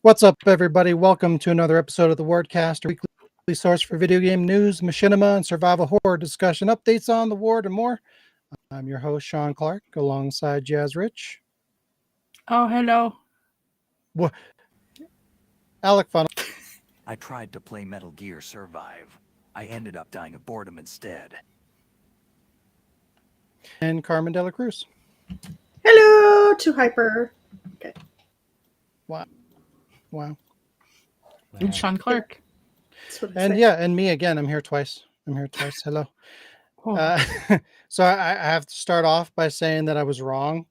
What's up, everybody? Welcome to another episode of the Wardcast, a weekly source for video game news, machinima, and survival horror discussion, updates on the Ward, and more. I'm your host, Sean Clark, alongside Jazz Rich. Oh, hello. Alec Funnel. I tried to play Metal Gear Survive. I ended up dying of boredom instead. And Carmen De La Cruz. Hello to Hyper. Okay. Wow. And Sean Clark. That's what I And say. yeah, and me again. I'm here twice. Hello. Oh. So I have to start off by saying that I was wrong.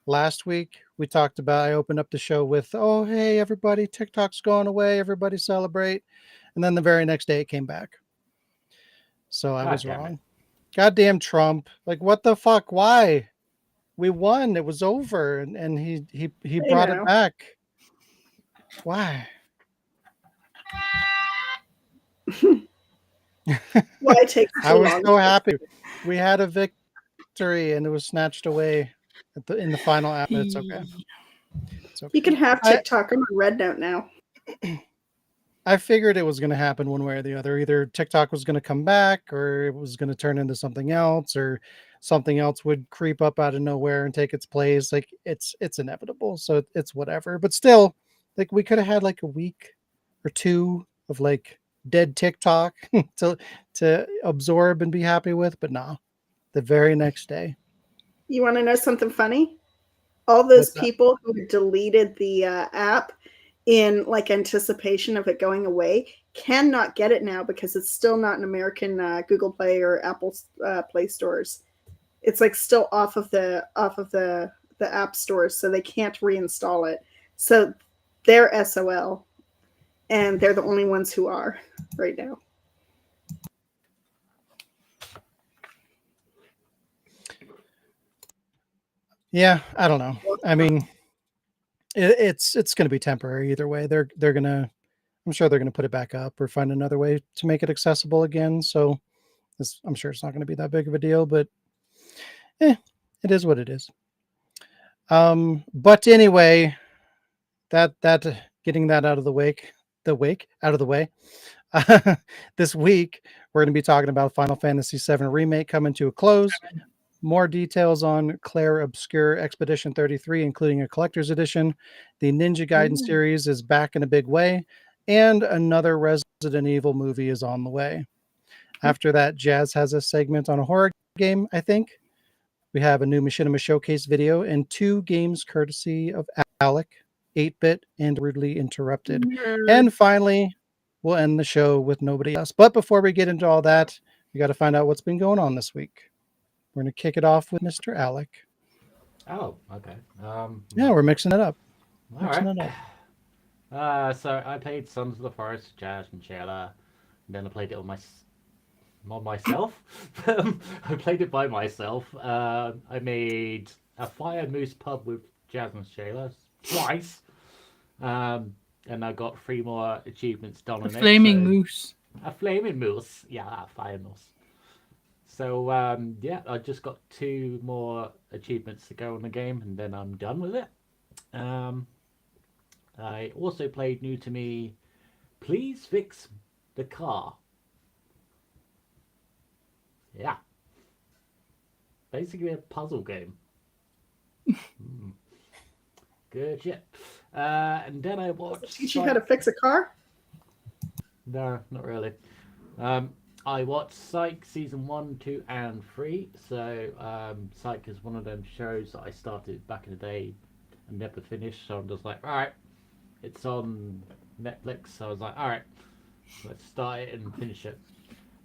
Last week, we talked about, I opened up the show with, oh, hey, everybody, TikTok's going away. Everybody celebrate. And then the very next day, it came back. So I was wrong. Goddamn Trump. Like, what the fuck? Why? We won. It was over. And he brought it back. Why? Why take so I was long? so happy. We had a victory and it was snatched away in the final app. It's okay. It's okay. You can have TikTok. I'm on Red Note now. I figured it was going to happen one way or the other. Either TikTok was going to come back or it was going to turn into something else, or something else would creep up out of nowhere and take its place. Like it's inevitable. So it's whatever. But still, like we could have had like a week or two of like dead TikTok to absorb and be happy with. But no, the very next day. You want to know something funny? All those What's that? people who deleted the app in like anticipation of it going away cannot get it now because it's still not in American Google Play or Apple Play stores. It's like still off of the app stores, so they can't reinstall it. So they're SOL, and they're the only ones who are right now. Yeah, I don't know. I mean, it's going to be temporary either way. I'm sure they're gonna put it back up or find another way to make it accessible again. So I'm sure it's not going to be that big of a deal, but it is what it is. But anyway, that getting that out of the way. This week we're going to be talking about Final Fantasy VII Remake coming to a close. More details on Claire Obscure Expedition 33, including a collector's edition. The Ninja Gaiden series is back in a big way, and another Resident Evil movie is on the way. After that, Jazz has a segment on a horror game, I think. We have a new Machinima Showcase video and 2 games courtesy of Alec, 8-Bit, and Rudely Interrupted. And finally, we'll end the show with nobody else. But before we get into all that, we got to find out what's been going on this week. We're going to kick it off with Mr. Alec. Oh, okay. Yeah, we're mixing it up. So I played Sons of the Forest, Jazz and Shayla. And then I played it on myself. I played it by myself. I made a Fire Moose pub with Jazz and Shayla twice. And I got 3 more achievements done on it. Flaming moose. A flaming moose. Yeah, a fire moose. So, I just got 2 more achievements to go on the game, and then I'm done with it. I also played new to me, Please Fix the Car. Yeah. Basically a puzzle game. Good shit. And then I watched... Teach you how to fix a car? No, not really. I watched Psych season 1, 2, and 3. So Psych is one of them shows that I started back in the day and never finished. So I'm just like, all right, it's on Netflix. So I was like, all right, let's start it and finish it.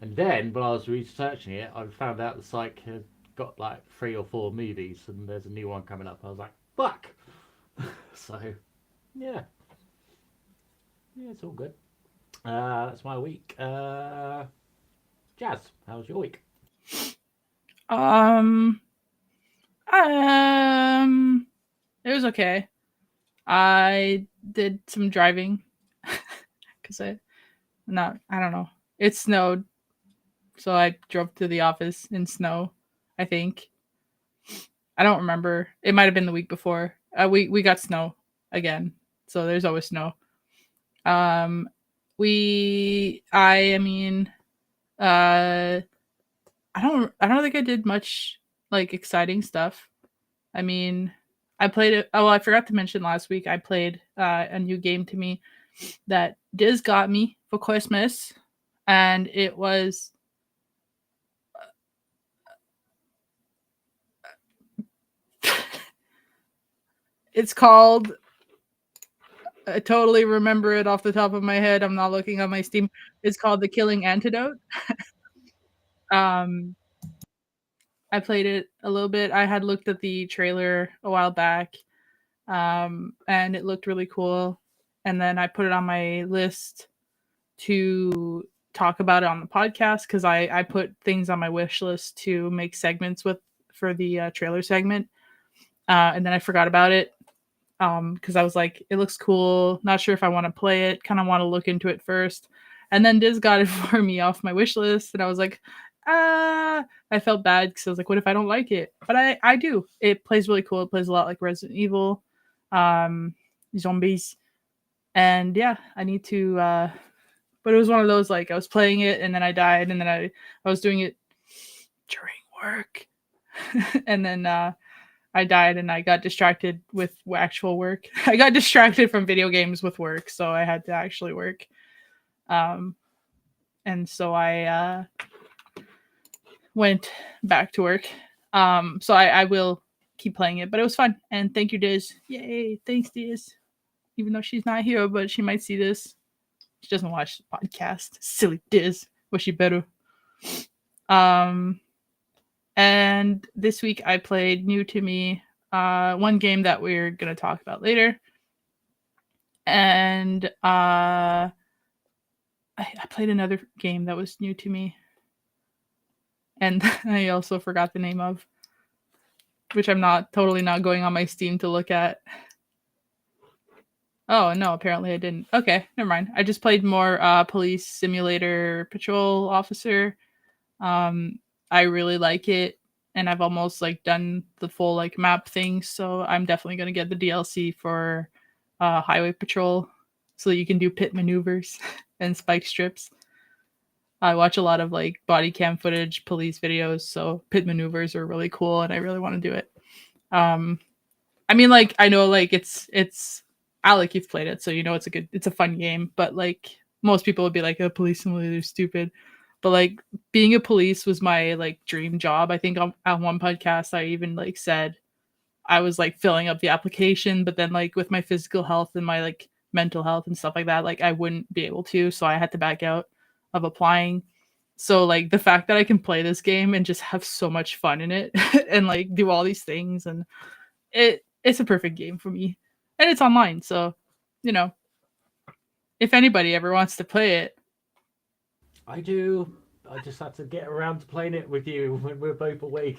And then when I was researching it, I found out that Psych had got like 3 or 4 movies, and there's a new one coming up. I was like, fuck. So yeah, it's all good. That's my week. Jazz, how was your week? It was okay. I did some driving because I don't know. It snowed, so I drove to the office in snow. I think. I don't remember. It might have been the week before. We got snow again, so there's always snow. I mean, I don't think I did much like exciting stuff. I mean, I played it. Oh, I forgot to mention last week I played a new game to me that Diz got me for Christmas, and it was it's called. I totally remember it off the top of my head. I'm not looking on my Steam. It's called The Killing Antidote. I played it a little bit. I had looked at the trailer a while back, and it looked really cool. And then I put it on my list to talk about it on the podcast because I put things on my wish list to make segments with for the trailer segment, and then I forgot about it because I was like, it looks cool. Not sure if I want to play it. Kind of want to look into it first. And then Diz got it for me off my wish list, and I was like, I felt bad because I was like, what if I don't like it? But I do. It plays really cool. It plays a lot like Resident Evil, zombies, and yeah, I need to. But it was one of those like I was playing it and then I died, and then I was doing it during work, and then I died and I got distracted with actual work. I got distracted from video games with work, so I had to actually work. And so I went back to work. So I will keep playing it, but it was fun. And thank you, Diz. Yay, thanks, Diz. Even though she's not here, but she might see this. She doesn't watch the podcast. Silly Diz. Was she better? And this week I played new to me one game that we're going to talk about later. And I played another game that was new to me. And I also forgot the name of, which I'm totally not going on my Steam to look at. Oh, no, apparently I didn't. Okay, never mind. I just played more Police Simulator Patrol Officer. I really like it, and I've almost like done the full like map thing, so I'm definitely going to get the DLC for Highway Patrol so that you can do pit maneuvers and spike strips. I watch a lot of like body cam footage, police videos, so pit maneuvers are really cool, and I really want to do it. I mean, like, I know like it's Alec, you've played it, so you know it's a fun game, but like most people would be like, a police simulator is stupid. But like being a police was my like dream job. I think on one podcast I even like said I was like filling up the application, but then like with my physical health and my like mental health and stuff like that, like I wouldn't be able to, so I had to back out of applying. So like the fact that I can play this game and just have so much fun in it and like do all these things, and it's a perfect game for me. And it's online, so you know, if anybody ever wants to play it. I do. I just had to get around to playing it with you when we're both awake.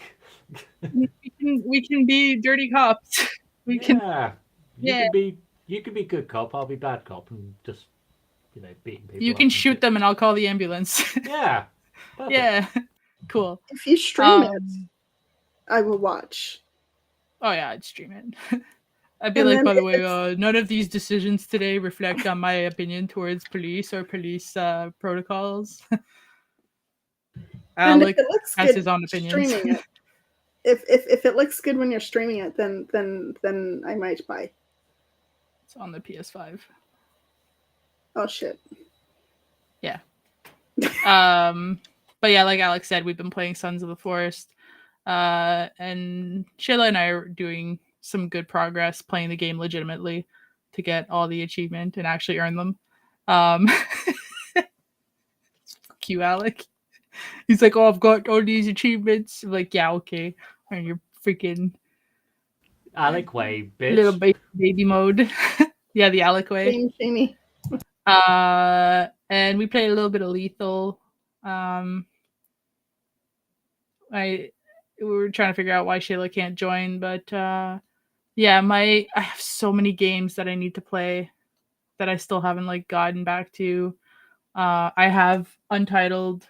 we can be dirty cops. You can be good cop, I'll be bad cop, and just beating people. You can shoot them and I'll call the ambulance. Yeah. Perfect. Yeah. Cool. If you stream it, I will watch. Oh yeah, I'd stream it. I'd be And like, then by the if way, none of these decisions today reflect on my opinion towards police or police protocols. And Alec if it looks has good his own opinions. streaming it, if it looks good when you're streaming it, then I might buy. It's on the PS5. Oh shit. Yeah. But yeah, like Alex said, we've been playing Sons of the Forest. And Shayla and I are doing some good progress playing the game legitimately to get all the achievement and actually earn them. Fuck you, Alec. He's like, oh, I've got all these achievements. I'm like, yeah, okay. And you're freaking Alec way, bitch. little baby mode. Yeah, the Alec way. Shamey. And we played a little bit of Lethal. We were trying to figure out why Shayla can't join, but yeah, I have so many games that I need to play that I still haven't like gotten back to. I have Untitled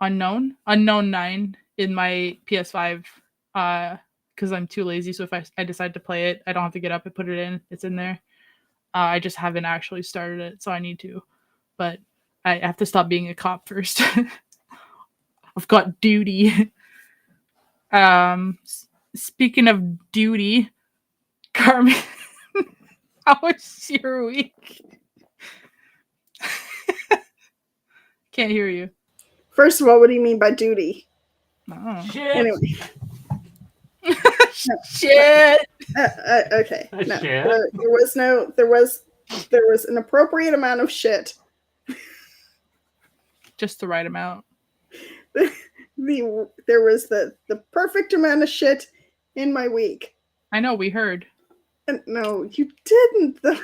Unknown 9 in my PS5 because I'm too lazy. So if I decide to play it, I don't have to get up and put it in. It's in there. I just haven't actually started it, so I need to. But I have to stop being a cop first. I've got duty. Speaking of duty, Carmen, how was your week? Can't hear you. First of all, what do you mean by duty? Oh. Shit. Anyway, Shit. okay. No, Shit. there was an appropriate amount of shit. Just the right amount. There was the perfect amount of shit in my week. I know, we heard. No, you didn't. Though.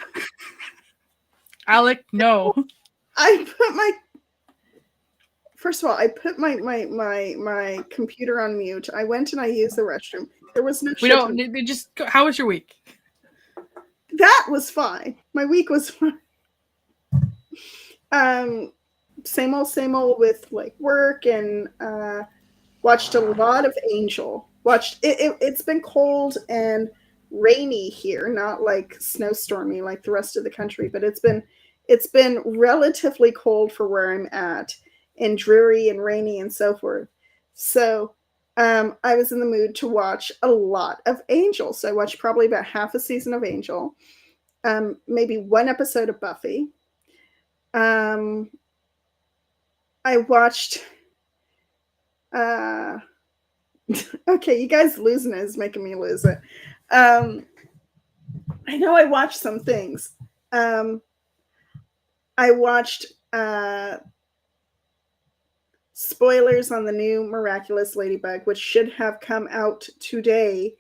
Alec, no. First of all, I put my computer on mute. I went and I used the restroom. There was no. We don't. Just. How was your week? That was fine. My week was fine. Same old with like work and watched a lot of Angel. It's been cold and rainy here, not like snowstormy like the rest of the country, but it's been relatively cold for where I'm at, and dreary and rainy and so forth. So I was in the mood to watch a lot of Angel. So I watched probably about half a season of Angel, maybe one episode of Buffy. I watched okay, you guys losing it is making me lose it. I know I watched some things. I watched spoilers on the new Miraculous Ladybug, which should have come out today.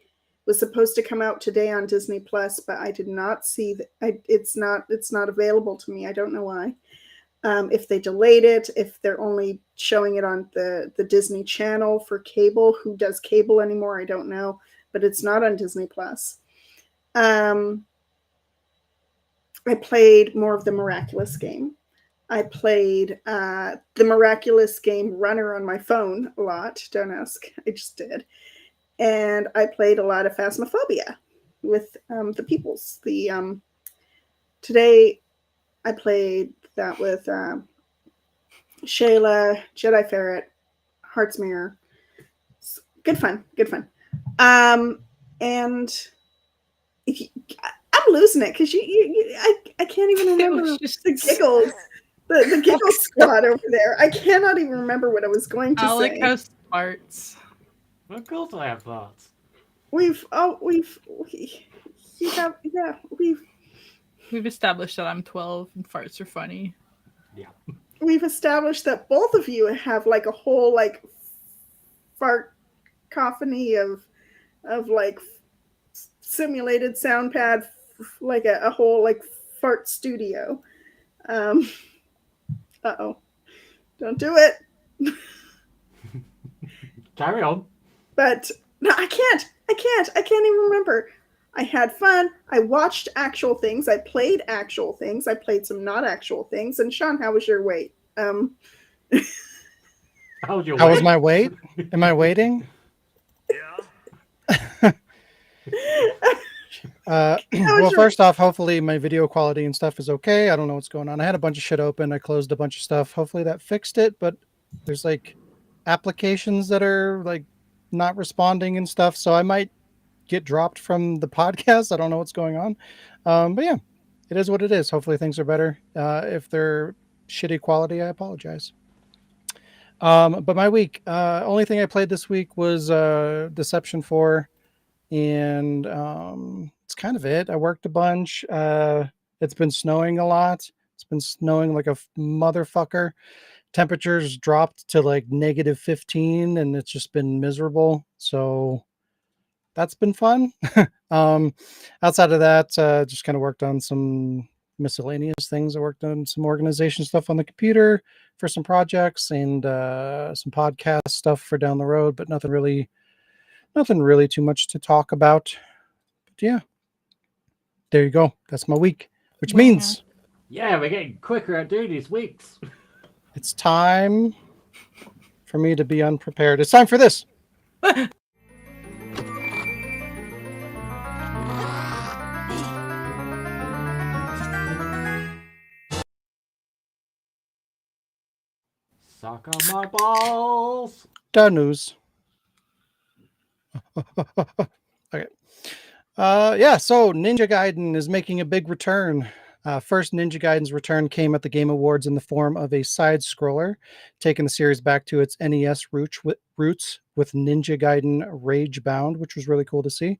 Was supposed to come out today on Disney Plus, but I did not see that. It's not available to me. I don't know why. If they delayed it, if they're only showing it on the Disney Channel for cable. Who does cable anymore? I don't know, but it's not on Disney Plus. I played more of the Miraculous game. I played the Miraculous game Runner on my phone a lot. Don't ask. I just did. And I played a lot of Phasmophobia with the peoples. Today I played that with Shayla, Jedi Ferret, Heart's Mirror. Good fun. And I'm losing it because I can't even remember the giggles. The giggle squad over there. I cannot even remember what I was going to Alec say. has smarts. Of course I have thoughts. We've established that I'm 12 and farts are funny. Yeah. We've established that both of you have like a whole like fart cacophony of like simulated sound pad, like a whole like fart studio. Uh-oh. Don't do it. Carry on. But no, I can't even remember. I had fun. I watched actual things. I played actual things. I played some not actual things. And Sean, how was your weight? How was my weight? Am I waiting? Yeah. Well, first off, hopefully my video quality and stuff is okay. I don't know what's going on. I had a bunch of shit open. I closed a bunch of stuff. Hopefully that fixed it. But there's like applications that are like not responding and stuff. So I might get dropped from the podcast. I don't know what's going on. But yeah, it is what it is. Hopefully things are better. If they're shitty quality, I apologize. But my week, only thing I played this week was Deception 4. And it's kind of it. I worked a bunch. It's been snowing a lot. It's been snowing like a motherfucker. Temperatures dropped to like -15 and it's just been miserable. So that's been fun. Outside of that, just kind of worked on some miscellaneous things. I worked on some organization stuff on the computer for some projects and some podcast stuff for down the road, but nothing really too much to talk about. But yeah, there you go. That's my week, which means yeah, we're getting quicker at doing these weeks. It's time for me to be unprepared. It's time for this. Suck on my balls. Da news. Okay. Yeah, so Ninja Gaiden is making a big return. First Ninja Gaiden's return came at the Game Awards in the form of a side-scroller, taking the series back to its NES roots with Ninja Gaiden Ragebound, which was really cool to see.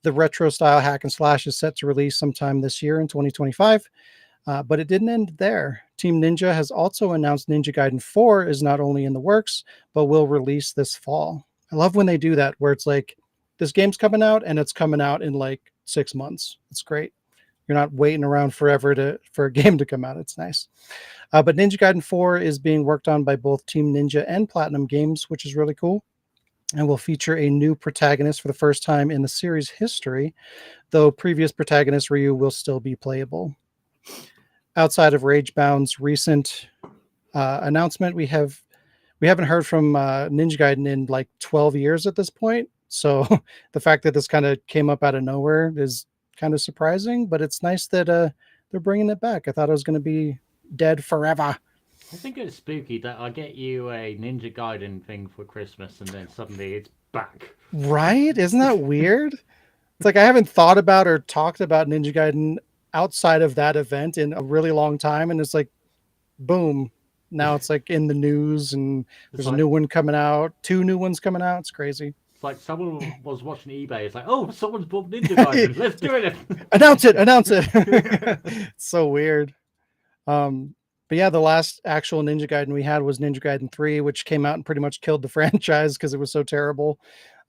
The retro-style hack and slash is set to release sometime this year in 2025, but it didn't end there. Team Ninja has also announced Ninja Gaiden 4 is not only in the works, but will release this fall. I love when they do that, where it's like, this game's coming out, and it's coming out in like 6 months. It's great. You're not waiting around forever for a game to come out. It's nice. But Ninja Gaiden 4 is being worked on by both Team Ninja and Platinum Games, which is really cool, and will feature a new protagonist for the first time in the series history, though previous protagonist Ryu will still be playable. Outside of Ragebound's recent announcement, we haven't heard from Ninja Gaiden in like 12 years at this point. So the fact that this kind of came up out of nowhere is kind of surprising, but it's nice that they're bringing it back. I thought it was going to be dead forever. I think it's spooky that I get you a Ninja Gaiden thing for Christmas and then suddenly it's back. Right? Isn't that weird? It's like I haven't thought about or talked about Ninja Gaiden outside of that event in a really long time, and it's like, boom. Now it's like in the news, and there's a new one coming out, 2 new ones coming out. It's crazy. It's like someone was watching eBay. It's like, oh, someone's bought Ninja Gaiden. Let's do it. Announce it. It's so weird. But yeah, the last actual Ninja Gaiden we had was Ninja Gaiden 3, which came out and pretty much killed the franchise because it was so terrible.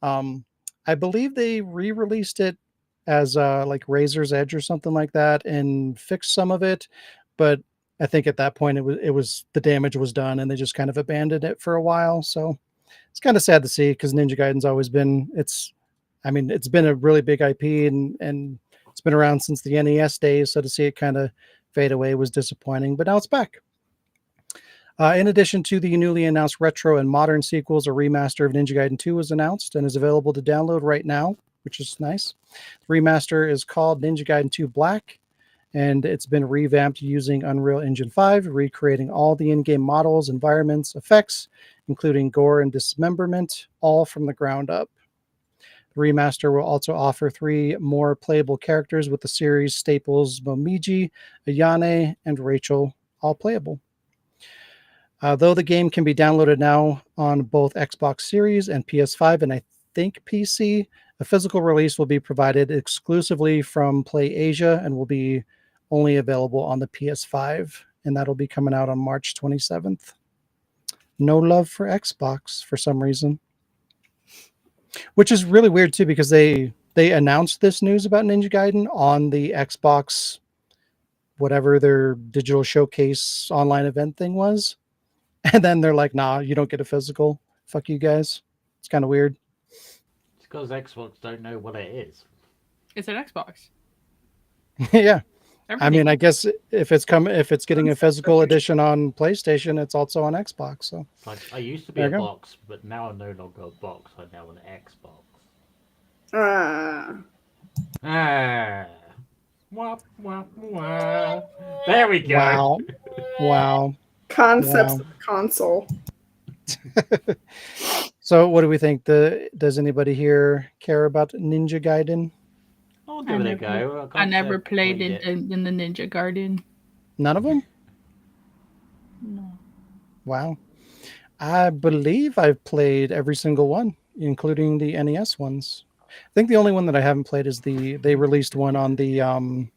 I believe they re-released it as like Razor's Edge or something like that and fixed some of it, but I think at that point it was the damage was done and they just kind of abandoned it for a while. So it's kind of sad to see, because Ninja Gaiden's always been it's been a really big IP and it's been around since the NES days. So to see it kind of fade away was disappointing, but now it's back. In addition to the newly announced retro and modern sequels, a remaster of Ninja Gaiden 2 was announced and is available to download right now, which is nice. The remaster is called Ninja Gaiden 2 Black, and it's been revamped using Unreal Engine 5, recreating all the in-game models, environments, effects, including gore and dismemberment, all from the ground up. The remaster will also offer 3 more playable characters with the series staples Momiji, Ayane, and Rachel, all playable. Though the game can be downloaded now on both Xbox Series and PS5, and I think PC, a physical release will be provided exclusively from Play Asia and will be only available on the PS5, and that'll be coming out on March 27th. No love for Xbox for some reason, which is really weird too, because they announced this news about Ninja Gaiden on the Xbox, whatever their digital showcase online event thing was, and then they're like, nah, you don't get a physical. Fuck you guys. It's kind of weird. It's because Xbox don't know what it is. It's an Xbox. Yeah. Everything. I mean, I guess if it's getting a physical edition on PlayStation, it's also on Xbox. So It's like, I used to be a box, but now I'm no longer a box. I'm now an Xbox. Wah, wah, wah. There we go. Wow. Concepts of console. So what do we think? Does anybody here care about Ninja Gaiden? I'll give it a go. I never played in the Ninja Gaiden. None of them? No. Wow. I believe I've played every single one, including the NES ones. I think the only one that I haven't played is they released one on the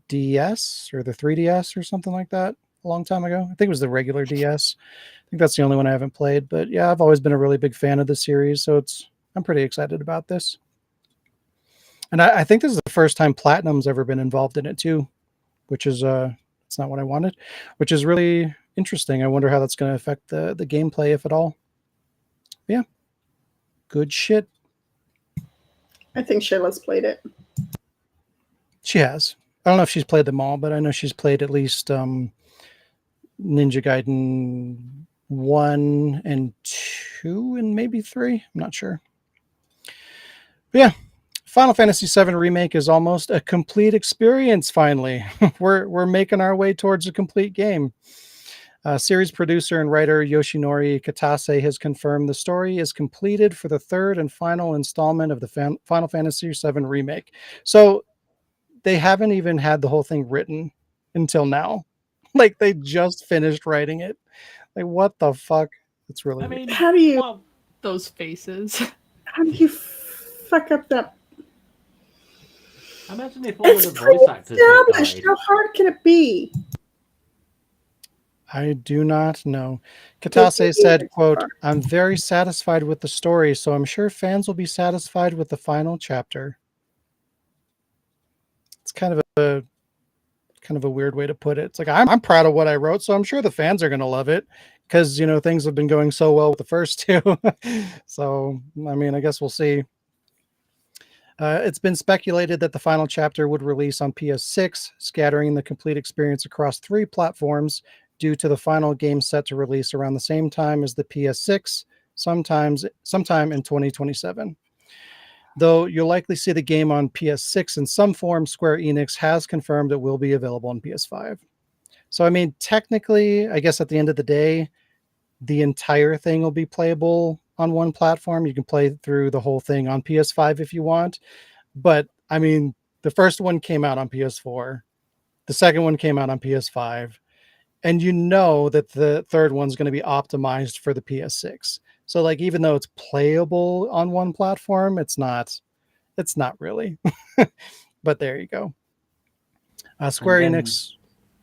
DS or the 3DS or something like that a long time ago. I think it was the regular DS. I think that's the only one I haven't played. But yeah, I've always been a really big fan of the series, so I'm pretty excited about this. And I think this is the first time Platinum's ever been involved in it too, which is it's not what I wanted, which is really interesting. I wonder how that's going to affect the gameplay, if at all. Yeah, good shit. I think Shayla's played it. She has. I don't know if she's played them all, but I know she's played at least Ninja Gaiden 1 and 2 and maybe 3. I'm not sure. But yeah. Final Fantasy VII Remake is almost a complete experience, finally. We're making our way towards a complete game. Series producer and writer Yoshinori Katase has confirmed the story is completed for the third and final installment of the Final Fantasy VII Remake. So they haven't even had the whole thing written until now. Like, they just finished writing it. Like, what the fuck? It's really I weird. mean, How do you well, Those faces. fuck up that? imagine if all of It's the voice actors had pre-established. died. How hard can it be? I do not know. Katase said, quote, "I'm very satisfied with the story, so I'm sure fans will be satisfied with the final chapter." It's kind of a weird way to put it. It's like, I'm proud of what I wrote, so I'm sure the fans are going to love it because, things have been going so well with the first two. So, I mean, I guess we'll see. It's been speculated that the final chapter would release on PS6, scattering the complete experience across 3 platforms due to the final game set to release around the same time as the PS6, sometime in 2027. Though you'll likely see the game on PS6 in some form, Square Enix has confirmed it will be available on PS5. So, I mean, technically, I guess at the end of the day, the entire thing will be playable on one platform. You can play through the whole thing on PS5 if you want. But, I mean, the first one came out on PS4. The second one came out on PS5. And you know that the third one's going to be optimized for the PS6. So, like, even though it's playable on one platform, it's not really. But there you go. Square And then- Enix.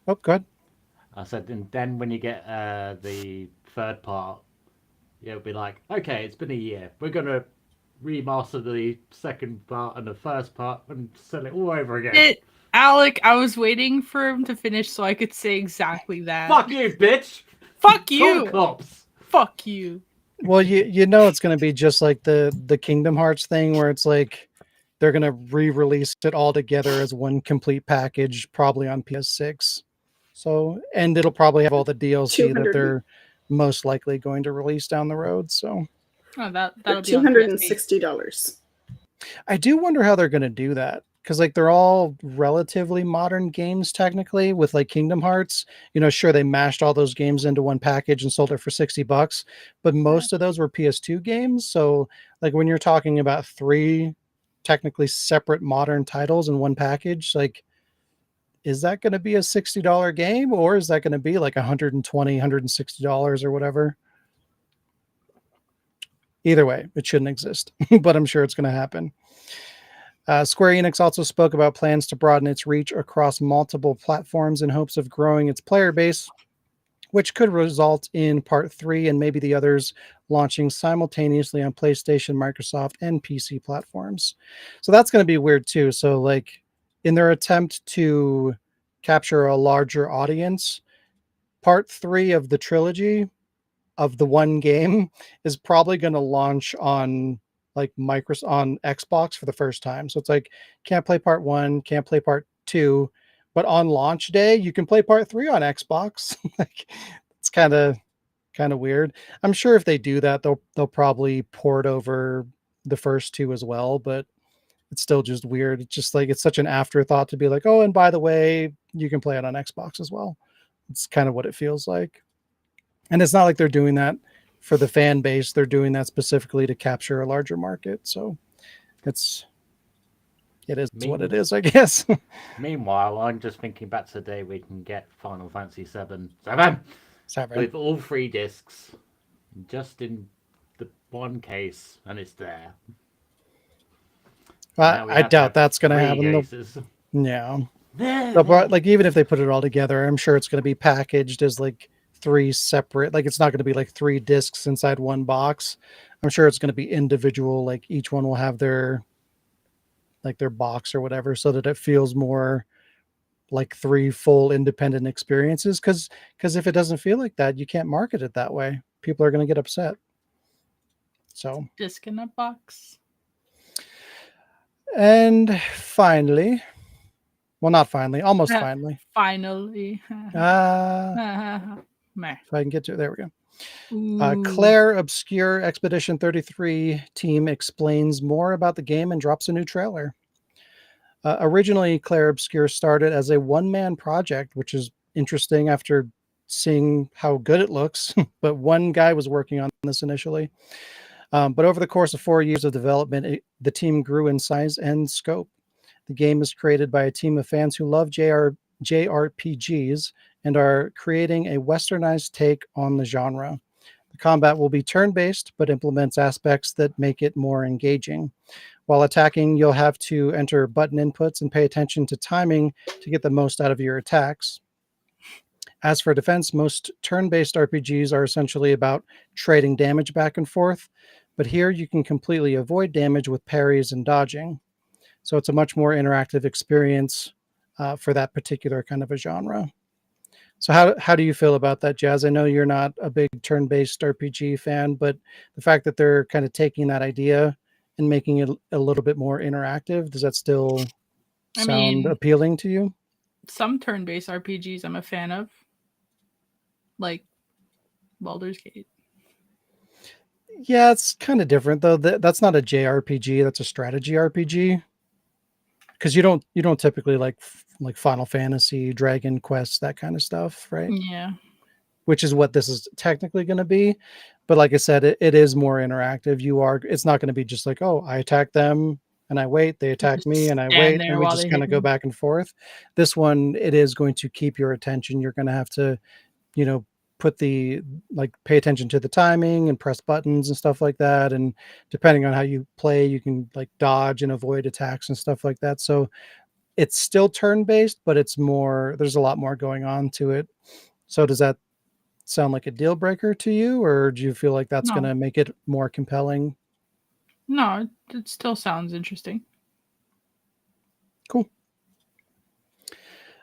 Oh, go ahead. I said, and then when you get the third part, it'll be like, okay, it's been a year. We're going to remaster the second part and the first part and sell it all over again. Alec, I was waiting for him to finish so I could say exactly that. Fuck you, bitch! Fuck Call you! the cops! Fuck you. Well, you know it's going to be just like the Kingdom Hearts thing where it's like they're going to re-release it all together as one complete package, probably on PS6. So, and it'll probably have all the DLC that they're most likely going to release down the road. So, that'll be $260. I do wonder how they're going to do that. Because like they're all relatively modern games technically with like Kingdom Hearts, sure they mashed all those games into one package and sold it for $60, but most of those were PS2 games. So like when you're talking about 3 technically separate modern titles in one package, like is that going to be a $60 game or is that going to be like $120, $160 or whatever? Either way, it shouldn't exist, but I'm sure it's going to happen. Square Enix also spoke about plans to broaden its reach across multiple platforms in hopes of growing its player base, which could result in Part 3 and maybe the others launching simultaneously on PlayStation, Microsoft, and PC platforms. So that's going to be weird too. So like in their attempt to capture a larger audience, Part 3 of the trilogy of the one game is probably going to launch on like Microsoft on Xbox for the first time. So it's like can't play part 1, can't play part 2, but on launch day you can play part 3 on Xbox. Like it's kind of weird. I'm sure if they do that they'll probably port over the first 2 as well, but it's still just weird. It's just like it's such an afterthought to be like, "Oh, and by the way, you can play it on Xbox as well." It's kind of what it feels like. And it's not like they're doing that for the fan base. They're doing that specifically to capture a larger market. So it is what it is, I guess. Meanwhile, I'm just thinking back to the day we can get Final Fantasy VII with all 3 discs just in the one case, and it's there. I doubt that's going to happen. Yeah. Like even if they put it all together, I'm sure it's going to be packaged as like 3 separate, like it's not going to be like 3 discs inside one box. I'm sure it's going to be individual, like each one will have their box or whatever, so that it feels more like 3 full independent experiences. Because if it doesn't feel like that, you can't market it that way. People are going to get upset. So disc in a box. And finally, well, not finally, almost finally. Finally. If I can get to it, there we go. Claire Obscure Expedition 33 team explains more about the game and drops a new trailer. Originally, Claire Obscure started as a one-man project, which is interesting after seeing how good it looks. But one guy was working on this initially. But over the course of 4 years of development, the team grew in size and scope. The game is created by a team of fans who love JRPGs and are creating a westernized take on the genre. The combat will be turn-based, but implements aspects that make it more engaging. While attacking, you'll have to enter button inputs and pay attention to timing to get the most out of your attacks. As for defense, most turn-based RPGs are essentially about trading damage back and forth, but here you can completely avoid damage with parries and dodging. So it's a much more interactive experience for that particular kind of a genre. So how do you feel about that, Jazz? I know you're not a big turn-based RPG fan, but the fact that they're kind of taking that idea and making it a little bit more interactive, does that still sound appealing to you? Some turn-based RPGs I'm a fan of, like Baldur's Gate. Yeah, it's kind of different though. That's not a JRPG, that's a strategy RPG. Because you don't typically like Final Fantasy, Dragon Quest, that kind of stuff, right? Yeah. Which is what this is technically going to be. But like I said, it is more interactive. It's not going to be just like, oh, I attack them and I wait, they attack Just me and I stand wait, there and we while just they kind hit of go me. back and forth. This one, it is going to keep your attention. You're going to have to, pay attention to the timing and press buttons and stuff like that. And depending on how you play, you can like dodge and avoid attacks and stuff like that. So it's still turn-based, but there's a lot more going on to it. So does that sound like a deal breaker to you, or do you feel like that's No. going to make it more compelling? No, it still sounds interesting. Cool.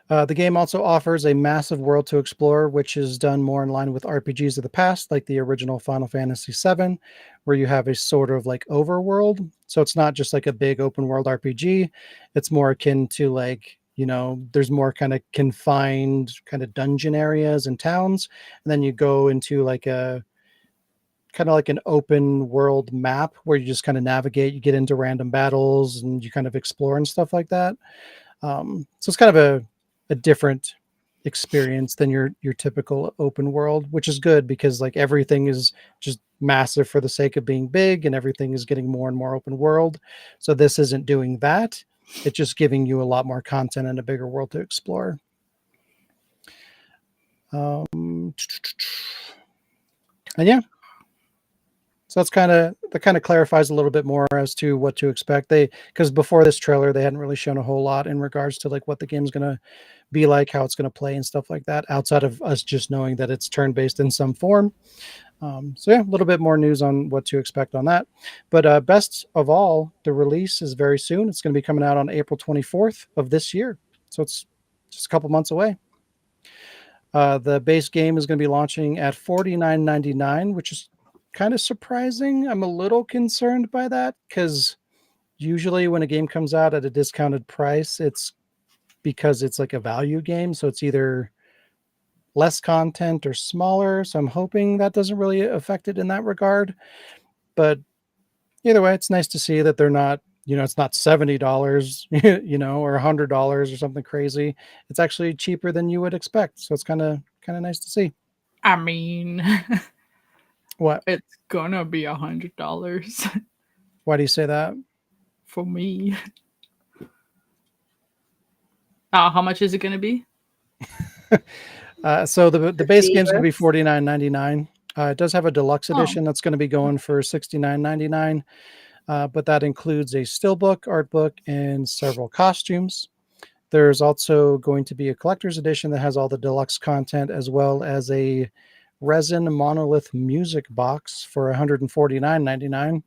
The game also offers a massive world to explore, which is done more in line with RPGs of the past, like the original Final Fantasy VII, where you have a sort of like overworld. So it's not just like a big open world RPG. It's more akin to like, there's more kind of confined kind of dungeon areas and towns. And then you go into like a kind of like an open world map where you just kind of navigate, you get into random battles and you kind of explore and stuff like that. So it's kind of a different experience than your typical open world, which is good because like everything is just massive for the sake of being big and everything is getting more and more open world. So this isn't doing that. It's just giving you a lot more content and a bigger world to explore. And yeah. So that kind of clarifies a little bit more as to what to expect. Because before this trailer, they hadn't really shown a whole lot in regards to like what the game's going to be like, how it's going to play and stuff like that, outside of us just knowing that it's turn-based in some form. So yeah, a little bit more news on what to expect on that. But best of all, the release is very soon. It's going to be coming out on April 24th of this year. So it's just a couple months away. The base game is going to be launching at $49.99, which is kind of surprising. I'm a little concerned by that because usually when a game comes out at a discounted price, it's because it's like a value game. So it's either less content or smaller. So I'm hoping that doesn't really affect it in that regard. But either way, it's nice to see that they're not, it's not $70, or $100 or something crazy. It's actually cheaper than you would expect. So it's kind of nice to see. I mean, What? it's gonna be $100 Why do you say that? for me. How much is it gonna be? So the base game is going to be $49.99. It does have a deluxe edition that's going to be going for $69.99. But that includes a steelbook, art book, and several costumes. There's also going to be a collector's edition that has all the deluxe content, as well as a resin monolith music box for $149.99.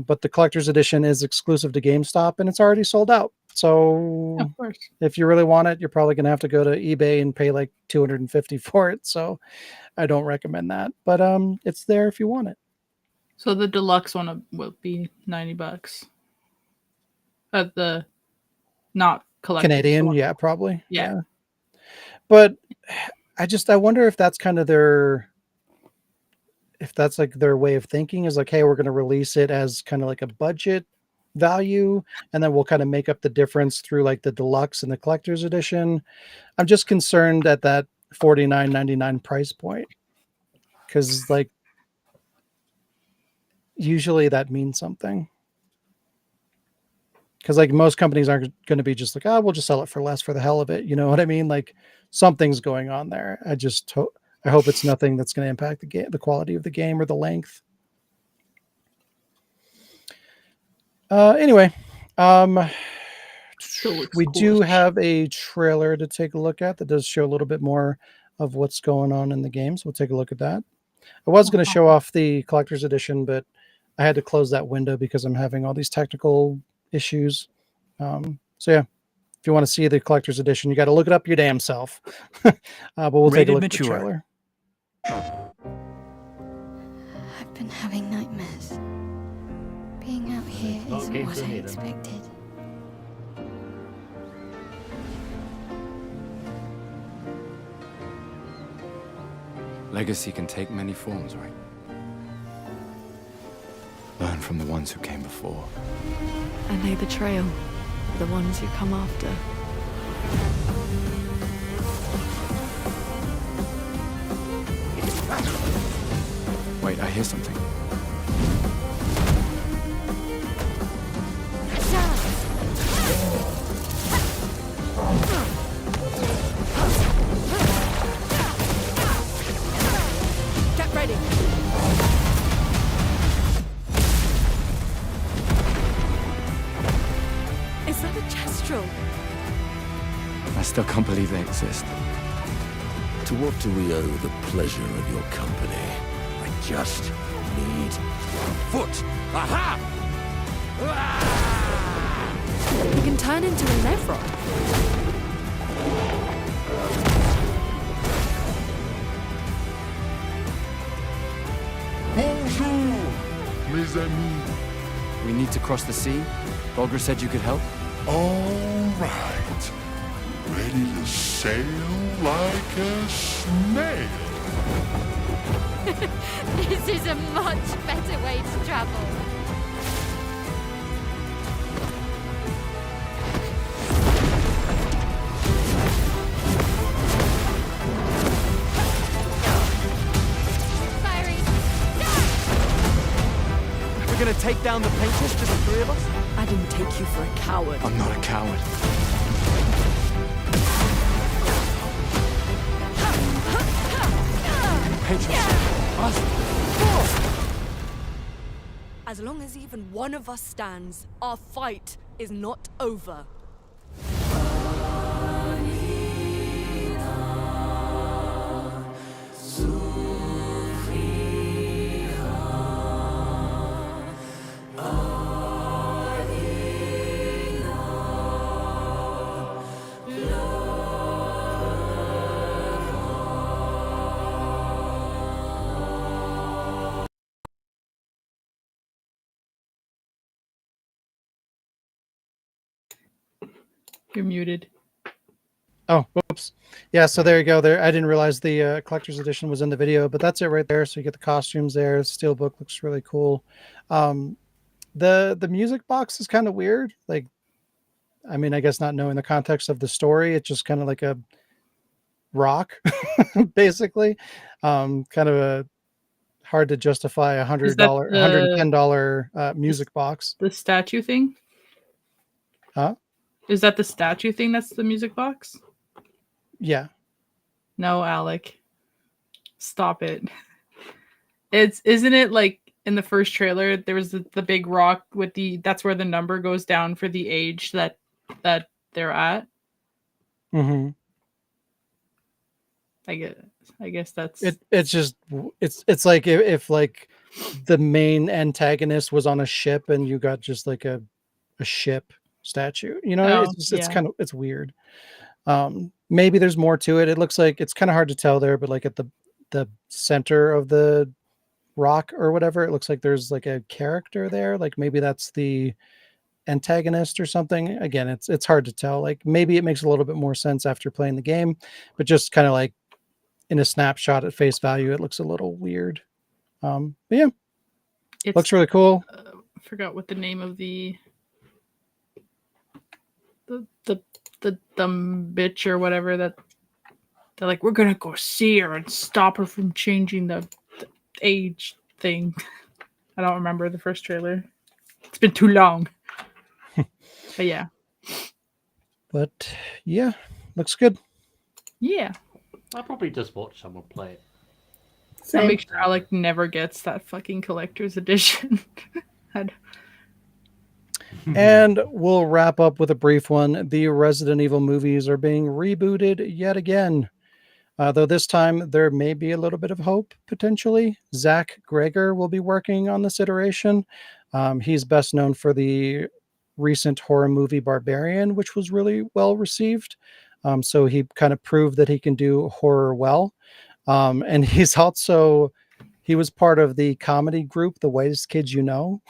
But the collector's edition is exclusive to GameStop, and it's already sold out. So Of course. if you really want it, you're probably going to have to go to eBay and pay like $250 for it. So I don't recommend that. But it's there if you want it. So the deluxe one will be $90. At the not collector's Canadian, one. yeah, probably. Yeah. But I wonder if that's kind of if that's like their way of thinking is like, hey, we're going to release it as kind of like a budget value, and then we'll kind of make up the difference through like the deluxe and the collector's edition. I'm just concerned at that $49.99 price point, because like usually that means something. Because like most companies aren't going to be just like, oh, we'll just sell it for less for the hell of it. You know what I mean? Like something's going on there. I hope it's nothing that's going to impact the quality of the game or the length. Anyway, Still looks we cool do as have a trailer to take a look at that does show a little bit more of what's going on in the game. So we'll take a look at that. I was going to show off the collector's edition, but I had to close that window because I'm having all these technical issues. So yeah, if you want to see the collector's edition, you got to look it up your damn self. But we'll take a Rated look mature. at the trailer. I've been having nightmares. Being out here not isn't game what for I me, then. expected. Legacy can take many forms, right? Learn from the ones who came before. And lay the trail for the ones who come after. Wait, I hear something. Get ready! Is that a Kestrel? I still can't believe they exist. To what do we owe the pleasure of your company? I just need one foot. Aha! He can turn into a Levron. Bonjour, mes amis. We need to cross the sea? Bulger said you could help? All right. Ready to sail like a snail. This is a much better way to travel. Firing. We're gonna take down the painters, just the three of us? I didn't take you for a coward. I'm not a coward. Patrons, us. As long as even one of us stands, our fight is not over. You're muted. Oh, whoops. Yeah, so there you go. There, I didn't realize the collector's edition was in the video, but that's it right there. So you get the costumes there. Steelbook looks really cool. The music box is kind of weird. Like, I mean, I guess not knowing the context of the story, it's just kind of like a rock, basically. Kind of a hard to justify Is that $110 music box. The statue thing? Huh? Is that the statue thing that's the music box? Yeah. No, Alec. Stop it. Isn't it like in the first trailer there was the big rock with that's where the number goes down for the age that they're at? Mm-hmm. I guess that's it's like if like the main antagonist was on a ship and you got just like a ship statue, you know. It's kind of, it's weird. Maybe there's more to it. It looks like it's kind of hard to tell there, but like at the center of the rock or whatever, it looks like there's like a character there. Like maybe that's the antagonist or something. Again, it's hard to tell. Like maybe it makes a little bit more sense after playing the game, but just kind of like in a snapshot at face value, it looks a little weird. But yeah, it looks really cool. I forgot what the name of the dumb bitch or whatever that They're like, we're gonna go see her and stop her from changing the age thing. I don't remember the first trailer. It's been too long. But yeah. But yeah, looks good. Yeah. I'll probably just watch someone play it. I'll Same. make sure Alec never gets that fucking collector's edition. And we'll wrap up with a brief one. The Resident Evil movies are being rebooted yet again. Though this time there may be a little bit of hope, potentially. Zach Greger will be working on this iteration. He's best known for the recent horror movie Barbarian, which was really well received. So he kind of proved that he can do horror well. And he was part of the comedy group, The Whitest Kids You Know,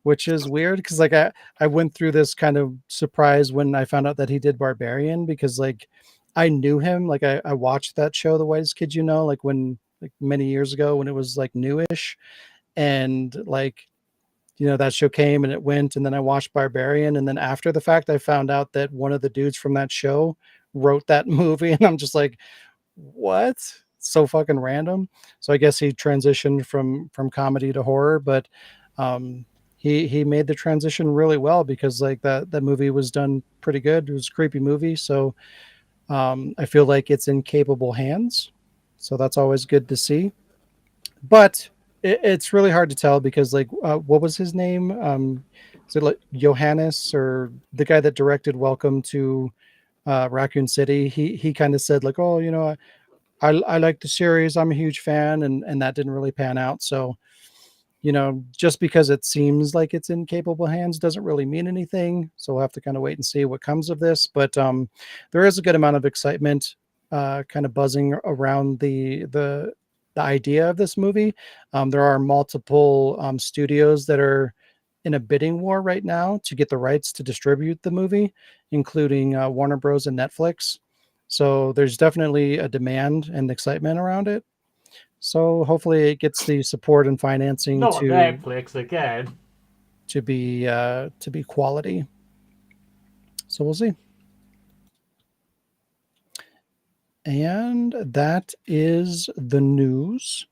which is weird because like I went through this kind of surprise when I found out that he did Barbarian because like I knew him. Like I watched that show, The Whitest Kids You Know, like many years ago when it was like newish. And like, that show came and it went, and then I watched Barbarian. And then after the fact, I found out that one of the dudes from that show wrote that movie. And I'm just like, what? So fucking random. So I guess he transitioned from comedy to horror, but he made the transition really well because like that movie was done pretty good. It was a creepy movie. So I feel like it's in capable hands. So that's always good to see. But it's really hard to tell because like what was his name? Is it like Johannes, or the guy that directed Welcome to Raccoon City? He kind of said like, oh, I like the series. I'm a huge fan, and that didn't really pan out. So, just because it seems like it's in capable hands doesn't really mean anything. So we'll have to kind of wait and see what comes of this. But there is a good amount of excitement, kind of buzzing around the idea of this movie. There are multiple studios that are in a bidding war right now to get the rights to distribute the movie, including Warner Bros. And Netflix. So there's definitely a demand and excitement around it. So hopefully it gets the support and financing Not Netflix again. to be quality. So we'll see. And that is the news.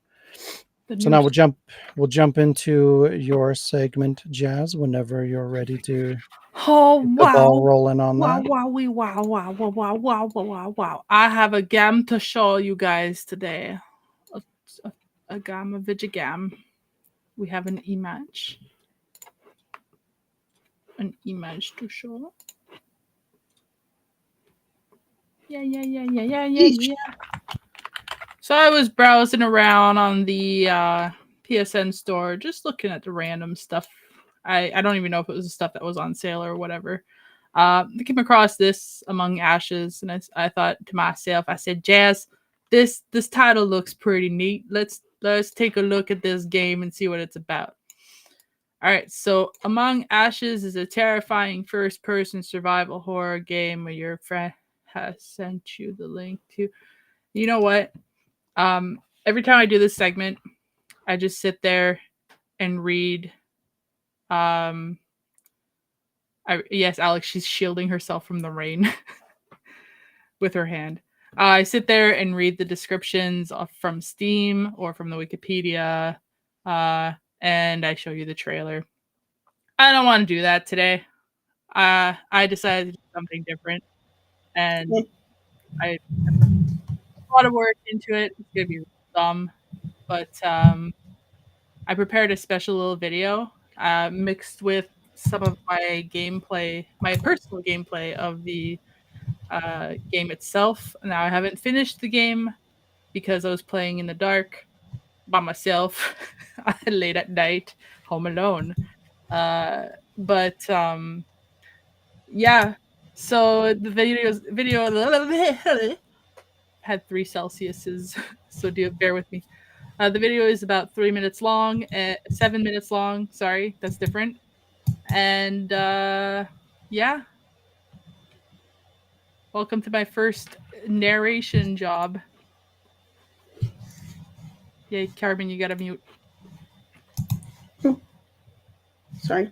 So now we'll jump into your segment, Jazz, whenever you're ready to get the ball rolling on that. Wow. I have a gam to show you guys today. A gam, a Vigigam. We have an image. An image to show. Yeah. So I was browsing around on the PSN store, just looking at the random stuff. I don't even know if it was the stuff that was on sale or whatever. I came across this Among Ashes, and I thought to myself, I said, Jazz, this title looks pretty neat. Let's take a look at this game and see what it's about. All right, so Among Ashes is a terrifying first-person survival horror game where your friend has sent you the link to. You know what? Every time I do this segment, I just sit there and read. Yes, Alex, she's shielding herself from the rain with her hand. I sit there and read the descriptions from Steam or from the Wikipedia, and I show you the trailer. I don't want to do that today. I decided to do something different, and I put a lot of work into it. It's gonna be dumb, but I prepared a special little video mixed with some of my gameplay, my personal gameplay of the game itself. Now, I haven't finished the game because I was playing in the dark by myself late at night, home alone. But yeah, so the video had 3 Celsiuses, so bear with me. The video is about 3 minutes long, 7 minutes long. Sorry, that's different. And yeah, welcome to my first narration job. Yay, Carbon, you gotta mute. Sorry.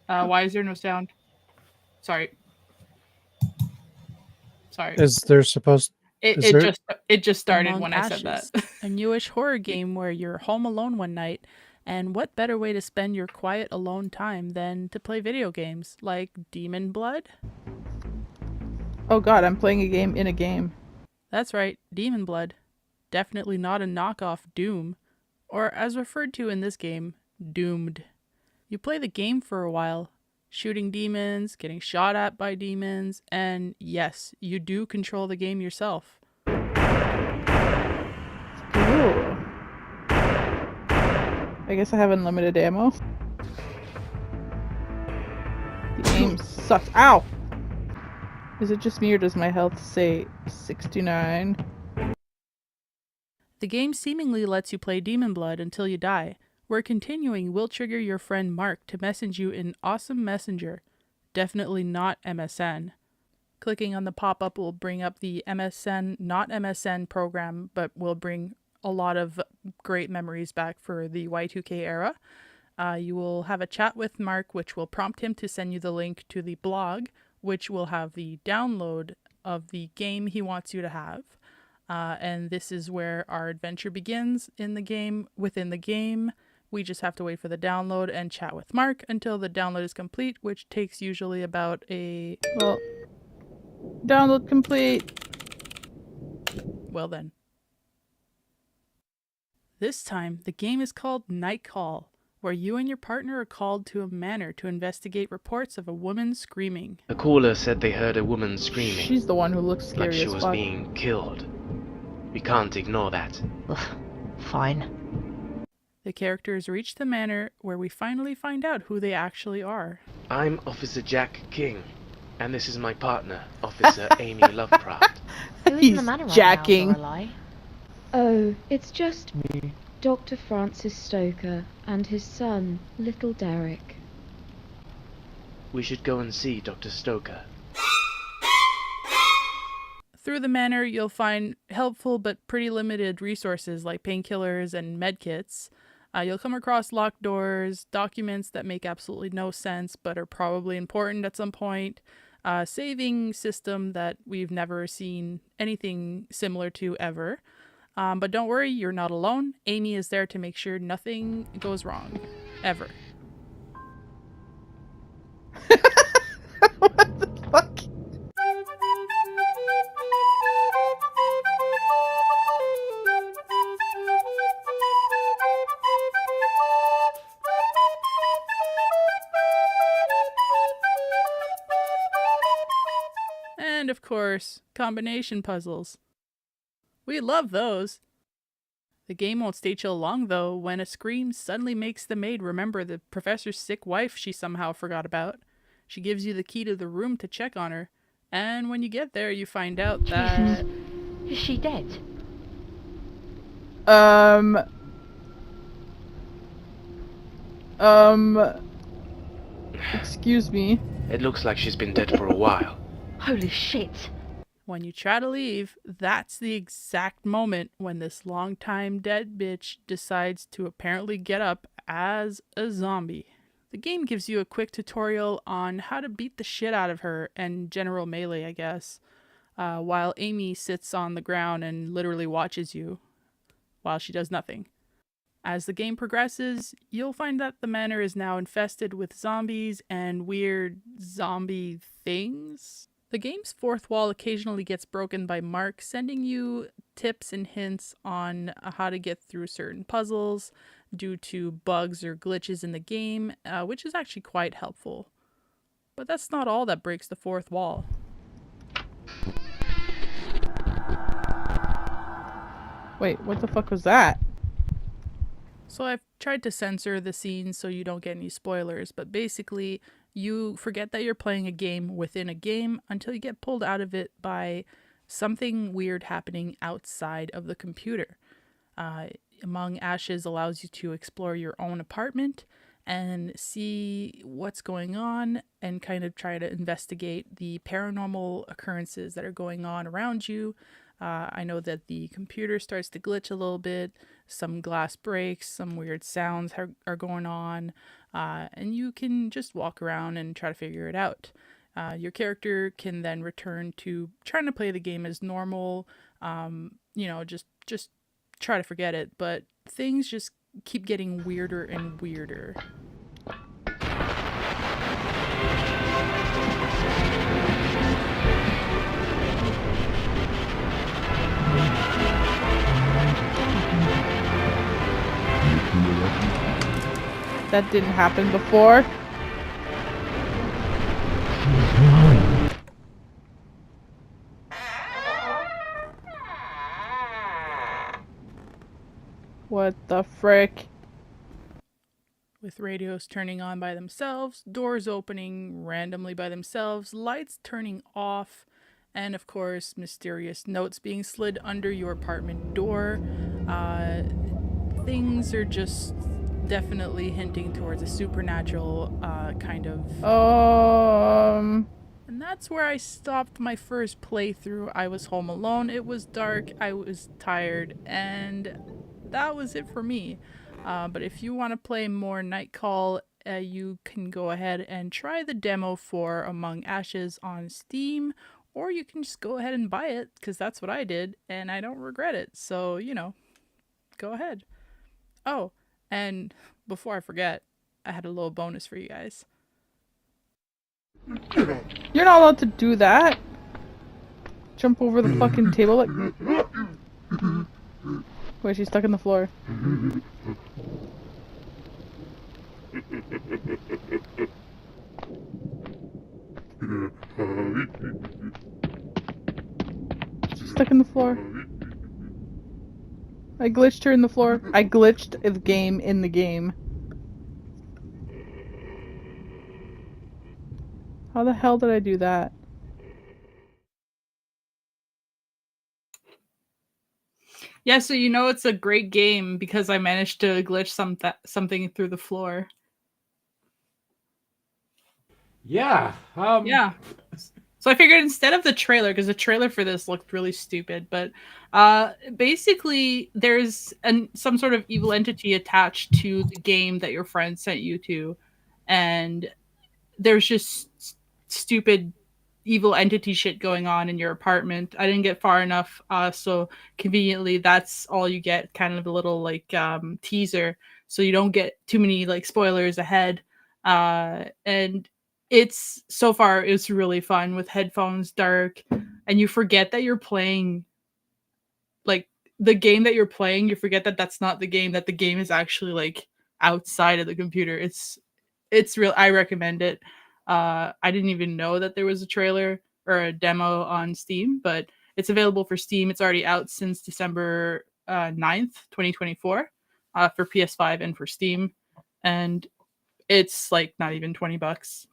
Why is there no sound? Sorry. Sorry. Is there supposed? is there- It just started Among when Ashes, I said that. a newish horror game where you're home alone one night, and what better way to spend your quiet alone time than to play video games like Demon Blood? Oh god, I'm playing a game in a game. That's right, Demon Blood. Definitely not a knockoff Doom, or as referred to in this game, Doomed. You play the game for a while, shooting demons, getting shot at by demons, and yes, you do control the game yourself. Ooh. I guess I have unlimited ammo. The aim sucks. Ow! Is it just me or does my health say 69? The game seemingly lets you play Demon Blood until you die, where continuing will trigger your friend Mark to message you in Awesome Messenger. Definitely not MSN. Clicking on the pop-up will bring up the MSN, not MSN program, but will bring a lot of great memories back for the Y2K era. You will have a chat with Mark, which will prompt him to send you the link to the blog, which will have the download of the game he wants you to have. And this is where our adventure begins in the game. Within the game, we just have to wait for the download and chat with Mark until the download is complete, which takes usually about a... Well, download complete. Well then. This time, the game is called Night Call, where you and your partner are called to a manor to investigate reports of a woman screaming. A caller said they heard a woman screaming, She's the one who looks like scary she as was fuck. being killed. We can't ignore that. Fine. The characters reach the manor, where we finally find out who they actually are. I'm Officer Jack King, and this is my partner, Officer Amy Lovecraft. Who is in the manor right jacking. now, Lorelei? Oh, it's just me, Dr. Francis Stoker, and his son, little Derek. We should go and see Dr. Stoker. Through the manor, you'll find helpful but pretty limited resources like painkillers and medkits. You'll come across locked doors, documents that make absolutely no sense but are probably important at some point, saving system that we've never seen anything similar to ever. But don't worry, you're not alone. Amy is there to make sure nothing goes wrong. Ever. What the fuck? And of course, combination puzzles. We love those. The game won't stay chill long though when a scream suddenly makes the maid remember the professor's sick wife she somehow forgot about. She gives you the key to the room to check on her, and when you get there you find out that... Is she dead? Excuse me. It looks like she's been dead for a while. Holy shit. When you try to leave, that's the exact moment when this longtime dead bitch decides to apparently get up as a zombie. The game gives you a quick tutorial on how to beat the shit out of her and general melee, I guess, while Amy sits on the ground and literally watches you while she does nothing. As the game progresses, you'll find that the manor is now infested with zombies and weird zombie things. The game's fourth wall occasionally gets broken by Mark, sending you tips and hints on how to get through certain puzzles due to bugs or glitches in the game, which is actually quite helpful. But that's not all that breaks the fourth wall. Wait, what the fuck was that? So I've tried to censor the scenes so you don't get any spoilers, but basically you forget that you're playing a game within a game until you get pulled out of it by something weird happening outside of the computer. Among Ashes allows you to explore your own apartment and see what's going on and kind of try to investigate the paranormal occurrences that are going on around you. I know that the computer starts to glitch a little bit, some glass breaks, some weird sounds are going on, and you can just walk around and try to figure it out. Your character can then return to trying to play the game as normal. Just try to forget it. But things just keep getting weirder and weirder. That didn't happen before. What the frick? With radios turning on by themselves, doors opening randomly by themselves, lights turning off, and of course, mysterious notes being slid under your apartment door. Things are just definitely hinting towards a supernatural kind of. And that's where I stopped my first playthrough. I was home alone, it was dark, I was tired, and that was it for me. But if you want to play more Nightcall, you can go ahead and try the demo for Among Ashes on Steam, or you can just go ahead and buy it, because that's what I did, and I don't regret it. So, go ahead. Oh, and before I forget, I had a little bonus for you guys. You're not allowed to do that. Jump over the fucking table like... Wait, she's stuck in the floor. She's stuck in the floor. I glitched her in the floor. I glitched the game in the game. How the hell did I do that? Yeah, so it's a great game because I managed to glitch something through the floor. Yeah. Yeah. So I figured instead of the trailer, because the trailer for this looked really stupid, but basically there's some sort of evil entity attached to the game that your friend sent you to, and there's just stupid evil entity shit going on in your apartment. I didn't get far enough, so conveniently that's all you get, kind of a little like teaser, so you don't get too many like spoilers ahead. And it's really fun with headphones, dark, and you forget that you're playing like the game that you're playing. You forget that that's not the game, that the game is actually like outside of the computer. It's real. I recommend it. I didn't even know that there was a trailer or a demo on Steam, but it's available for Steam. It's already out since December 9th, 2024, for PS5 and for Steam. And it's like not even $20.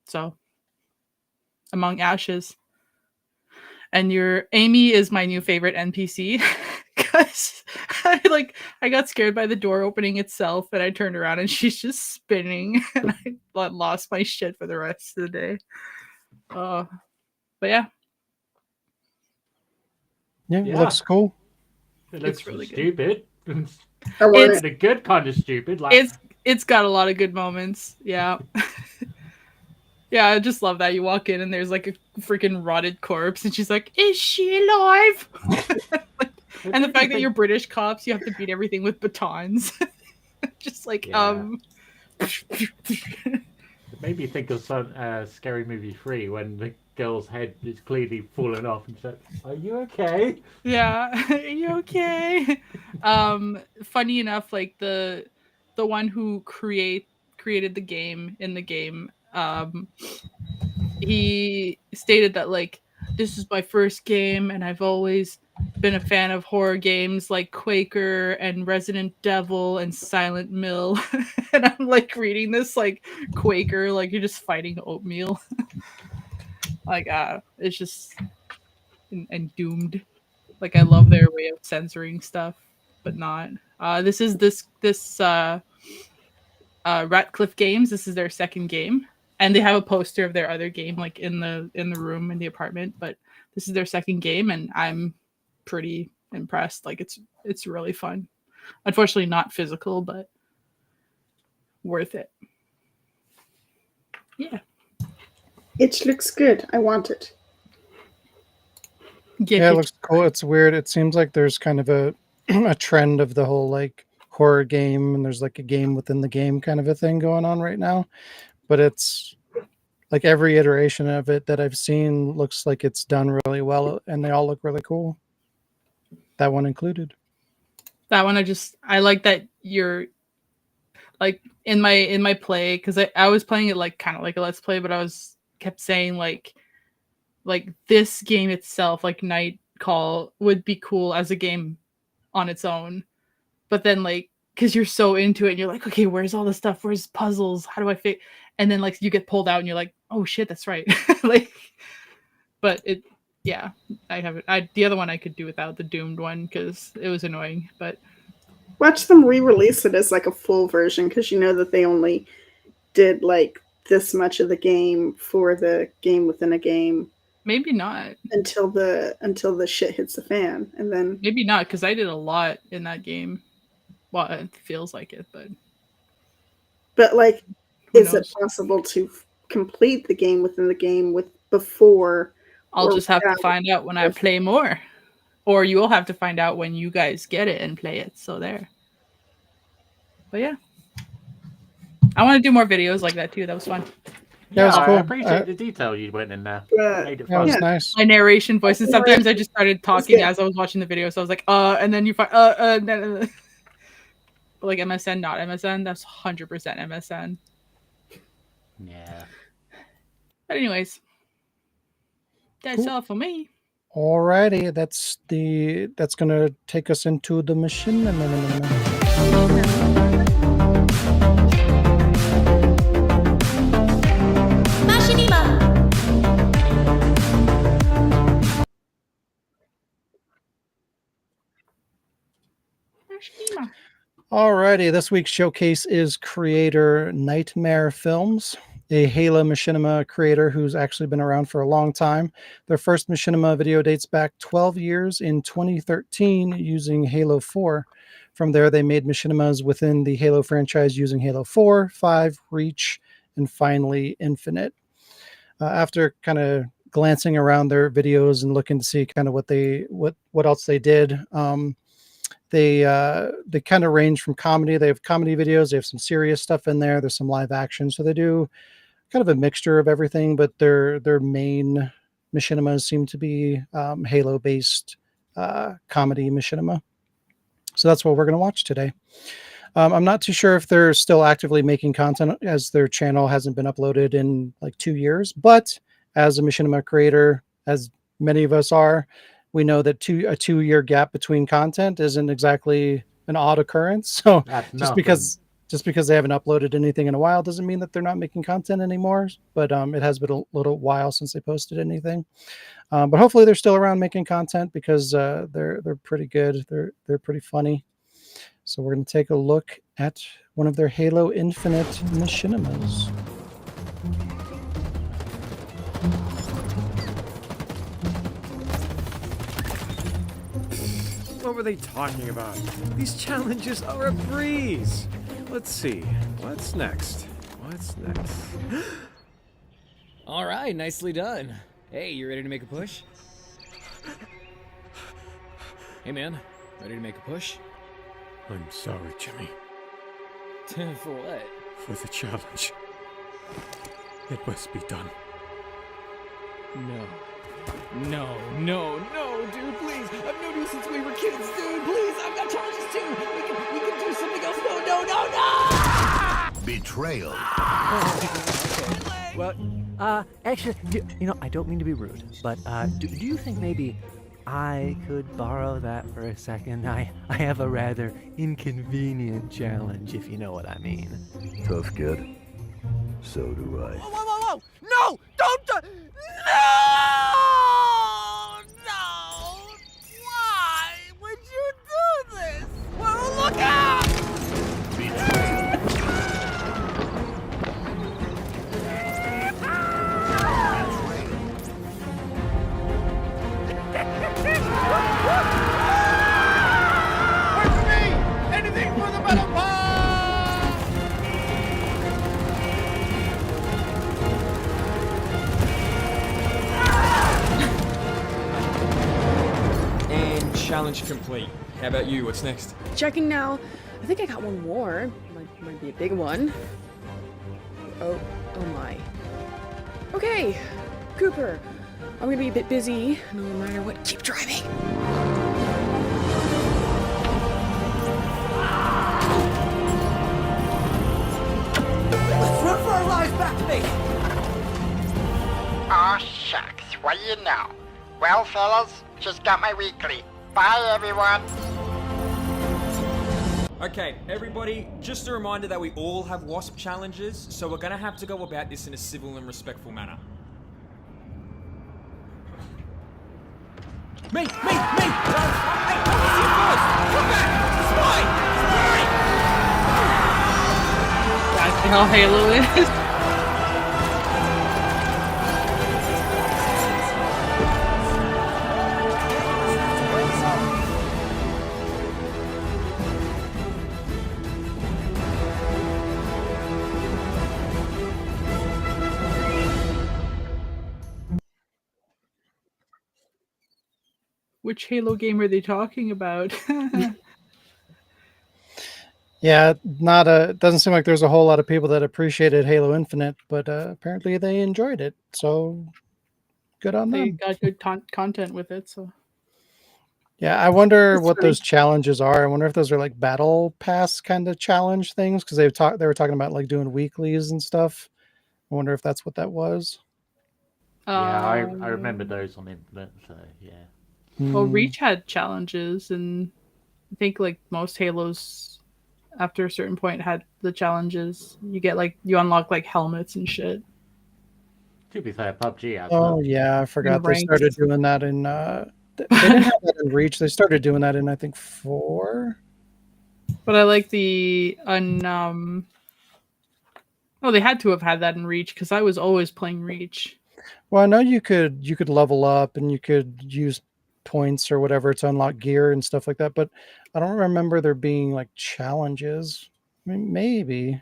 So, Among Ashes. And your Amy is my new favorite NPC. Because I got scared by the door opening itself, and I turned around and she's just spinning, and I lost my shit for the rest of the day. But yeah. Yeah, it looks cool. It looks It's really stupid. It's a good kind of stupid. Like it's got a lot of good moments. Yeah. Yeah, I just love that. You walk in and there's like a freaking rotted corpse, and she's like, "Is she alive?" And the fact that you're British cops, you have to beat everything with batons. Just like, It made me think of some Scary Movie 3 when the girl's head is clearly fallen off and she's like, "Are you okay?" Yeah, are you okay? Funny enough, like the one who created the game in the game, he stated that like, this is my first game and I've always been a fan of horror games like Quaker and Resident Devil and Silent Mill. And I'm like reading this like Quaker, like you're just fighting oatmeal. Like it's just and Doomed. Like I love their way of censoring stuff, but not. This is Ratcliffe Games. This is their second game, and they have a poster of their other game like in the room in the apartment. But this is their second game, and I'm pretty impressed. Like it's really fun. Unfortunately, not physical, but worth it. Yeah. It looks good. I want it. Yeah, it looks cool. It's weird. It seems like there's kind of a a trend of the whole like horror game, and there's like a game within the game kind of a thing going on right now. But it's like every iteration of it that I've seen looks like it's done really well, and they all look really cool. That one included. That one I like that you're like in my play, because I was playing it like kind of like a let's play, but I kept saying like this game itself, like Night Call, would be cool as a game on its own. But then like, because you're so into it and you're like, okay, where's all the stuff? Where's puzzles? How do I fit? And then like you get pulled out and you're like, oh shit, that's right. Like, but it, yeah, I haven't. The other one I could do without, the Doomed one, because it was annoying. But watch them re-release it as like a full version, because you know that they only did like this much of the game for the game within a game. Maybe not until the shit hits the fan, and then maybe not, because I did a lot in that game. Well, it feels like it, but like, is it possible to complete the game within the game with before? I'll just have to find out when I play more, or you will have to find out when you guys get it and play it. So there. But yeah, I want to do more videos like that too. That was fun. Yeah, it was cool. I appreciate the detail you went in there. Made it that fun. was nice. My narration voice, and sometimes I just started talking as I was watching the video. So I was like, and then you find, like MSN, not MSN. That's 100% MSN. Yeah. But anyways, that's all for me. Alrighty, that's gonna take us into the machine. Alrighty, this week's showcase is creator Nightmare Films, a Halo machinima creator who's actually been around for a long time. Their first machinima video dates back 12 years in 2013 using Halo 4. From there, they made machinimas within the Halo franchise using Halo 4, 5, Reach, and finally Infinite. After kind of glancing around their videos and looking to see kind of what else they did, they kind of range from comedy. They have comedy videos. They have some serious stuff in there. There's some live action. So they do kind of a mixture of everything, but their main machinimas seem to be Halo-based comedy machinima. So that's what we're going to watch today. I'm not too sure if they're still actively making content, as their channel hasn't been uploaded in like 2 years. But as a machinima creator, as many of us are, we know that a 2-year gap between content isn't exactly an odd occurrence. So just because they haven't uploaded anything in a while doesn't mean that they're not making content anymore. But it has been a little while since they posted anything. But hopefully they're still around making content, because they're pretty good. They're pretty funny. So we're going to take a look at one of their Halo Infinite machinimas. What were they talking about? These challenges are a breeze. Let's see. What's next? All right, nicely done. Hey, you ready to make a push? Hey, man, ready to make a push? I'm sorry, Jimmy. For what? For the challenge. It must be done. No, dude, please. I've known you since we were kids, dude. Please, I've got challenges too. We can do something else. No. Betrayal. Okay. Well, actually, I don't mean to be rude, but do you think maybe I could borrow that for a second? I have a rather inconvenient challenge, if you know what I mean. Tough kid. So do I. Whoa! No! Don't! No! Why would you do this? Well, look out! Anything for the battle pass! challenge complete. How about you? What's next? Checking now. I think I got one more. Might be a big one. Oh my. Okay, Cooper. I'm gonna be a bit busy. No matter what, keep driving. Let's run for our lives back to base. Aw, shucks. What do you know? Well, fellas, just got my weekly. Bye, everyone. Okay, everybody, just a reminder that we all have WASP challenges, so we're gonna have to go about this in a civil and respectful manner. Me! Hey, I want to see you first! Come back! It's mine! That's how Halo is. Which Halo game are they talking about? Yeah, it doesn't seem like there's a whole lot of people that appreciated Halo Infinite, but apparently they enjoyed it. So good on They them. got good content with it, so. Yeah, I wonder That's what funny. those challenges are. I wonder if those are like battle pass kind of challenge things because they were talking about like doing weeklies and stuff. I wonder if that's what that was. Yeah, I remember those on Infinite, so yeah. Well, Reach had challenges, and I think like most Halos, after a certain point, had the challenges. You unlock like helmets and shit. To be fair, PUBG has Oh that. yeah, I forgot they ranks. started doing that in. They didn't have that in Reach. They started doing that in I think 4. But I like the Oh, they had to have had that in Reach because I was always playing Reach. Well, I know you could level up and you could use points or whatever to unlock gear and stuff like that, but I don't remember there being like challenges. I mean, maybe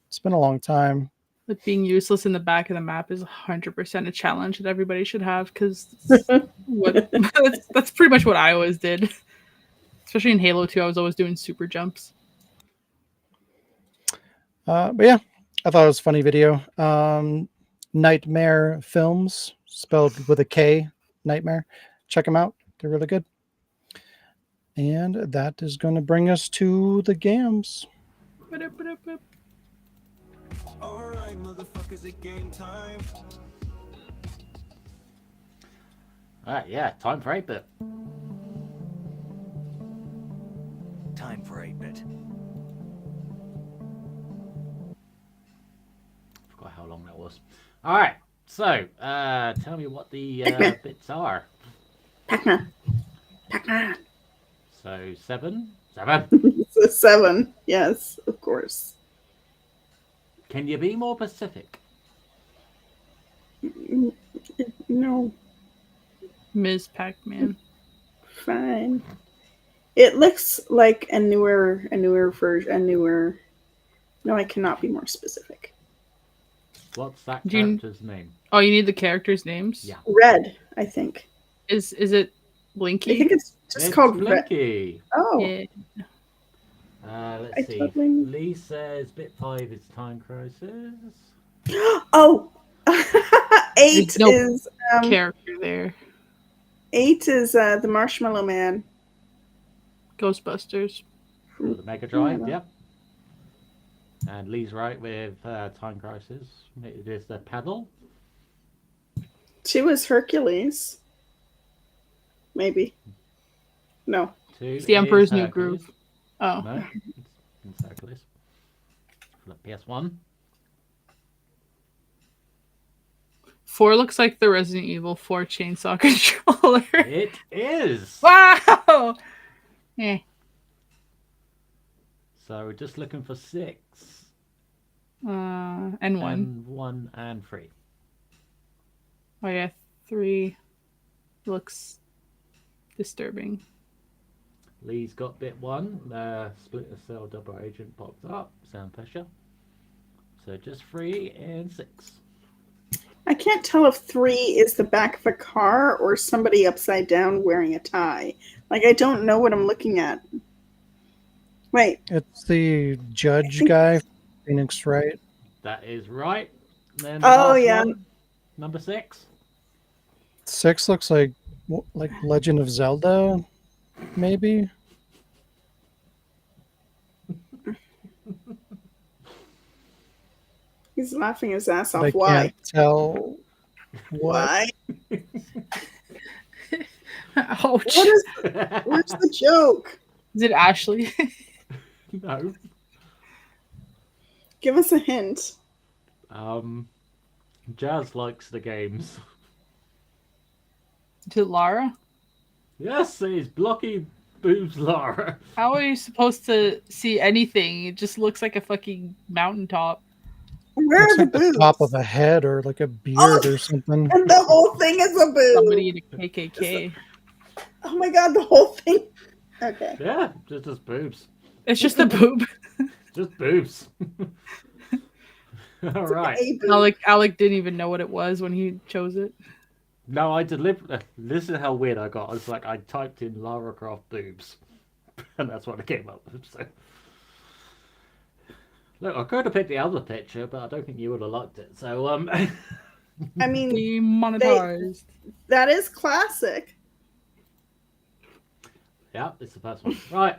it's been a long time. Like being useless in the back of the map is 100% a challenge that everybody should have because that's pretty much what I always did. Especially in Halo 2, I was always doing super jumps. But yeah, I thought it was a funny video. Nightmare Films, spelled with a K, Nightmare. Check them out. They're really good. And that is going to bring us to the games. Alright, motherfuckers, it's game time. Alright, yeah, time for 8-bit. Time for 8-bit. Forgot how long that was. Alright, so, tell me what the bits are. Pac-Man. So, 7? 7? So 7, yes, of course. Can you be more specific? No. Ms. Pac-Man. Fine. It looks like a newer version, No, I cannot be more specific. What's that character's name? Oh, you need the characters' names? Yeah. Red, I think. Is it Blinky? I think it's just called Blinky. Red. Oh. Yeah. Let's see. Lee says bit 5 is Time Crisis. Oh! 8 no is... character there. 8 is the Marshmallow Man. Ghostbusters. For the Mega Drive, yep. And Lee's right with Time Crisis. It is the Paddle. 2 is Hercules. Maybe. No. 2 It's the Emperor's New Hercules. Groove. Oh. No, it's Hercules. For the PS1. 4 looks like the Resident Evil 4 chainsaw controller. It is! Wow! Eh. So we're just looking for 6. And 1. And 1 and 3. Oh yeah, 3 looks disturbing. Lee's got bit 1. Splinter Cell Double Agent popped up. Sound pressure. So just 3 and 6. I can't tell if 3 is the back of a car or somebody upside down wearing a tie. Like, I don't know what I'm looking at. Wait. It's the judge guy, Phoenix Wright. That is right. Then Oh, last yeah. one, number 6. 6 looks like Legend of Zelda, maybe. He's laughing his ass But off. I Why? can't tell what. Why? Ouch. Where's the joke? Is it Ashley? No. Give us a hint. Jazz likes the games. To Lara? Yes, it's blocky boobs Lara. How are you supposed to see anything? It just looks like a fucking mountaintop. Where Looks are the like the boobs? top of a head or like a beard or something. And the whole thing is a boob. Somebody in a KKK. Oh my god, the whole thing. Okay. Yeah, just boobs. It's just a boob. Just boobs. All right. Alec didn't even know what it was when he chose it. No, I deliberately. This is how weird I got. I was like, I typed in Lara Croft boobs, and that's what I came up with. So, look, I could have picked the other picture, but I don't think you would have liked it. So, I mean, demonetized. That is classic. Yeah, it's the first one. Right.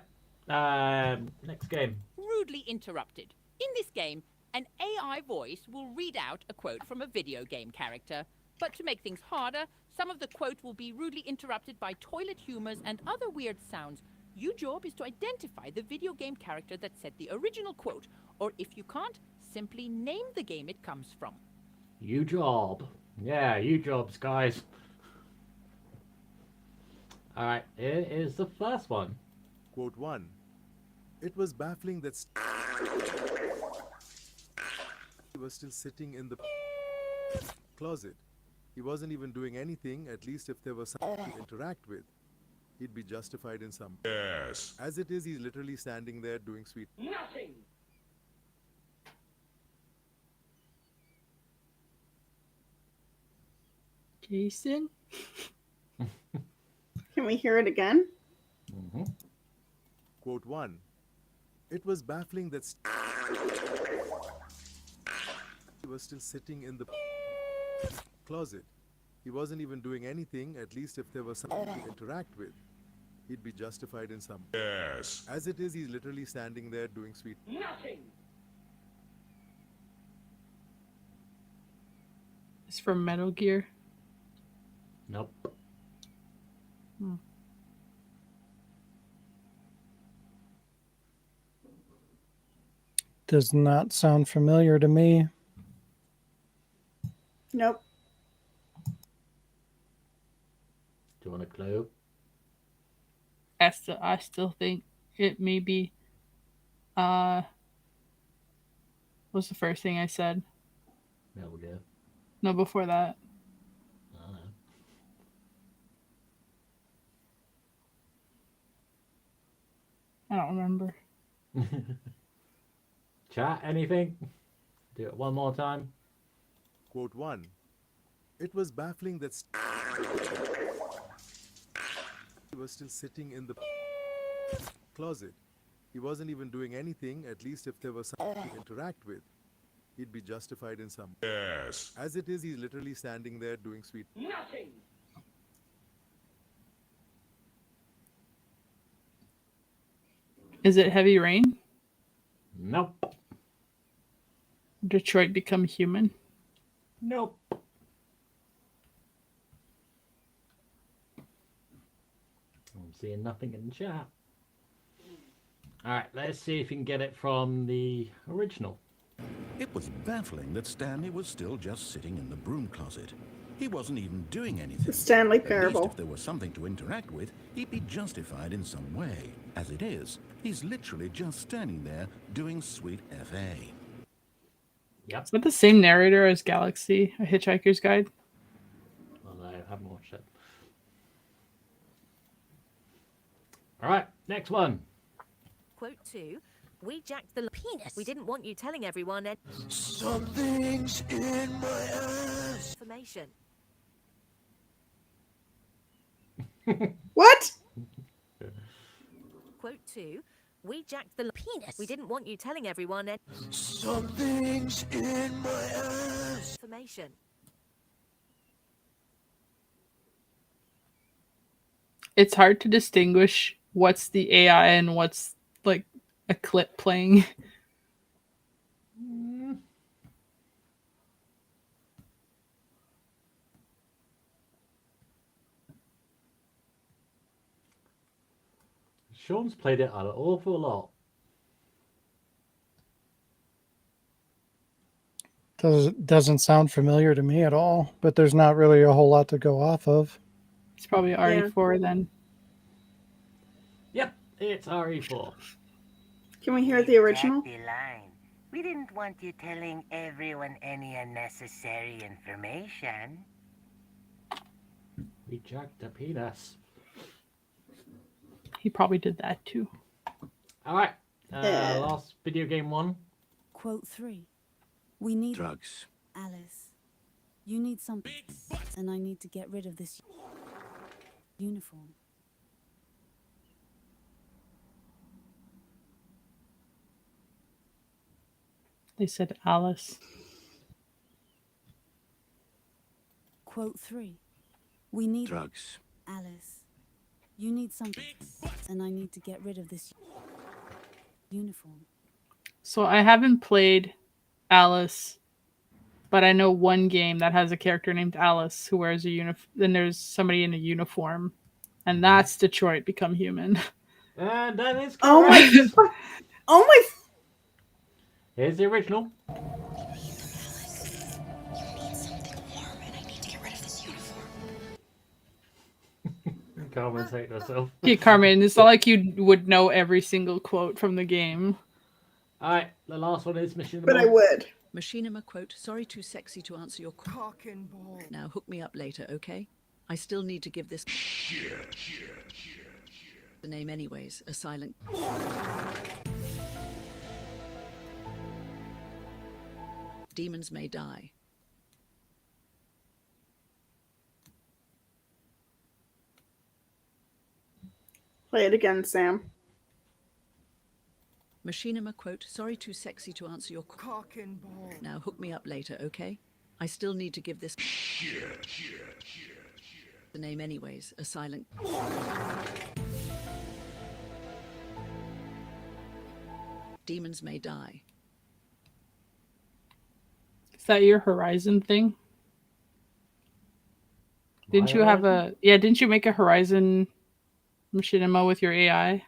Next game. Rudely interrupted. In this game, an AI voice will read out a quote from a video game character. But to make things harder, some of the quote will be rudely interrupted by toilet humors and other weird sounds. Your job is to identify the video game character that said the original quote, or if you can't, simply name the game it comes from. You job. Yeah, you jobs, guys. Alright, here is the first one. Quote 1. It was baffling that he was still sitting in the closet. He wasn't even doing anything, at least if there was something to interact with. He'd be justified in some. Yes. As it is, he's literally standing there doing sweet. Nothing! Jason? Can we hear it again? Mm-hmm. Quote 1. It was baffling that he was still sitting in the closet. He wasn't even doing anything, at least if there was something to interact with. He'd be justified in some. Yes. As it is, he's literally standing there doing sweet. Nothing! It's from Metal Gear. Nope. Does not sound familiar to me. Nope. Do you want a clue? I still think it may be. What's the first thing I said? Metal Gear. No, before that. I don't remember. Chat, anything? Do it one more time. Quote 1. It was baffling that he was still sitting in the closet. He wasn't even doing anything, at least if there was something to interact with. He'd be justified in some. Yes. As it is, he's literally standing there doing sweet. Nothing! Is it Heavy Rain? Nope. Detroit Become Human? Nope. I'm seeing nothing in the chat. Alright, let's see if you can get it from the original. It was baffling that Stanley was still just sitting in the broom closet. He wasn't even doing anything. The Stanley At least Parable. if there was something to interact with, he'd be justified in some way. As it is, he's literally just standing there doing sweet FA. Yep. Is that the same narrator as Galaxy, A Hitchhiker's Guide? Well, I haven't watched it. Alright, next one. Quote 2. We jacked the penis. We didn't want you telling everyone. Something's in my ass. For Information. What? Quote 2. We jacked the penis. We didn't want you telling everyone. Something's in my ass. Information. It's hard to distinguish what's the AI and what's like a clip playing. Sean's played it an awful lot. Doesn't sound familiar to me at all, but there's not really a whole lot to go off of. It's probably RE4 then. Yep, it's RE4. Can we hear the original? The line. We didn't want you telling everyone any unnecessary information. We jacked the penis. He probably did that too. Alright, last video game one. Quote 3. We need drugs. Alice. You need something, and I need to get rid of this uniform. They said Alice. Quote 3. We need drugs. Alice. You need something, and I need to get rid of this uniform. So I haven't played Alice, but I know one game that has a character named Alice who wears a uniform. Then there's somebody in a uniform, and that's Detroit Become Human. And that is correct. Oh my! Oh my! Here's the original. Carmen's hating herself. Yeah, Carmen, it's not like you would know every single quote from the game. Alright, the last one is Machinima. But I would. Machinima quote, sorry too sexy to answer your cock and ball. Now hook me up later, okay? I still need to give this the name anyways, a silent demons may die. Play it again, Sam. Machinima quote, sorry too sexy to answer your cock and ball. Now hook me up later, okay? I still need to give this the name anyways, a silent demons may die. Is that your Horizon thing? Didn't you have a... Yeah, didn't you make a Horizon Machinima with your AI?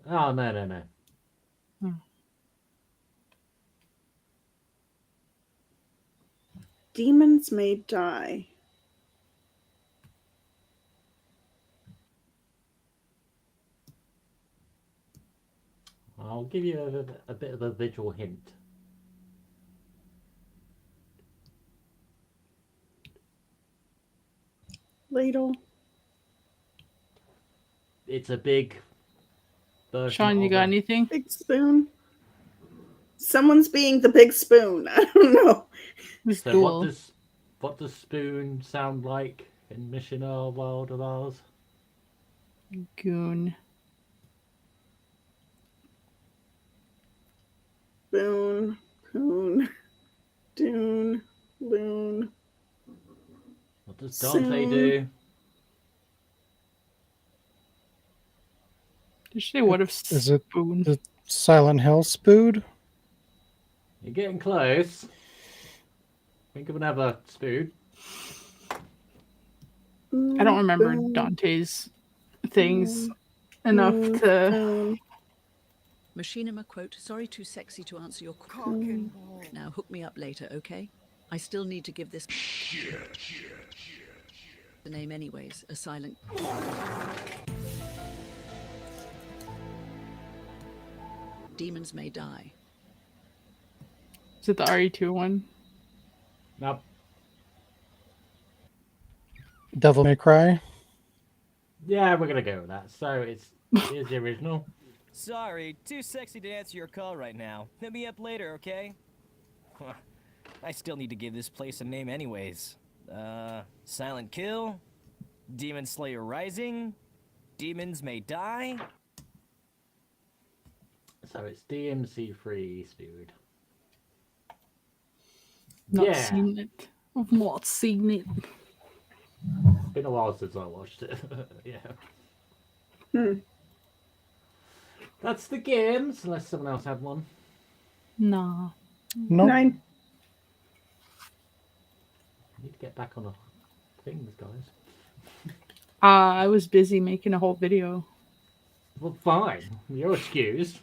Oh, no. Demons may die. I'll give you a bit of a visual hint. Ladle. It's a big version. Sean, you got anything? Big spoon. Someone's being the big spoon. I don't know. So what does spoon sound like in Machinima world of ours? Goon. Boon. Poon. Dune. Loon. What does Dante do? Did you say what if Is it spoon? the Silent Hill spood? You're getting close. Think of another spoon. I don't remember Dante's things enough to... Machinima quote, sorry too sexy to answer your cock and ball. Now hook me up later, okay? I still need to give this the name anyways, a silent demons may die. Is it the RE2 one? Nope. Devil May Cry? Yeah, we're gonna go with that. So here's the original. Sorry, too sexy to answer your call right now. Hit me up later, okay? I still need to give this place a name anyways. Silent Kill? Demon Slayer Rising? Demons May Die? So it's DMC free, dude. Not seen it. I've not seen it. It's been a while since I watched it. Yeah. That's the games, unless someone else had one. Nah. Nope. 9. I need to get back on the things, guys. I was busy making a whole video. Well, fine. You're excused.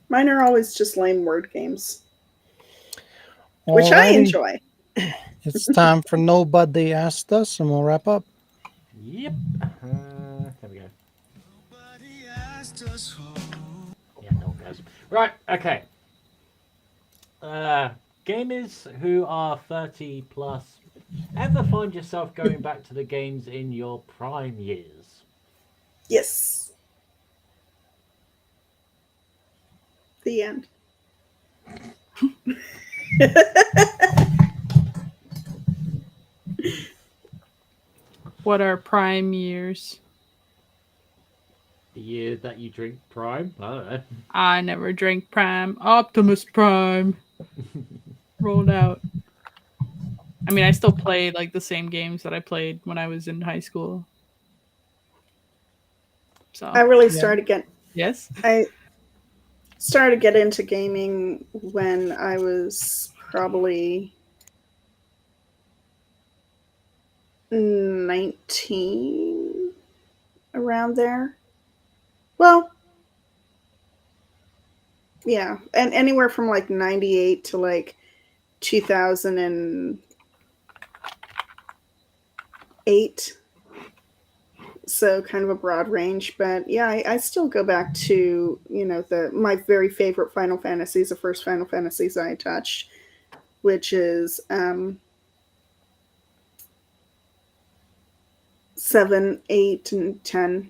Mine are always just lame word games, which I Alrighty. enjoy. It's time for Nobody Asked Us, and we'll wrap up. Yep. There we go. Yeah, no one cares. Right, okay. Gamers who are 30 plus, ever find yourself going back to the games in your prime years? Yes. The end. What are prime years? The year that you drink prime? I don't know. I never drank Prime. Optimus Prime. Rolled out. I mean, I still play like the same games that I played when I was in high school. So I really started getting. Yes. I started to get into gaming when I was probably 19, around there. Well, yeah, and anywhere from like 98 to like 2008. So kind of a broad range, but yeah, I still go back to, you know, my very favorite Final Fantasies, the first Final Fantasies I touched, which is 7, 8, and 10.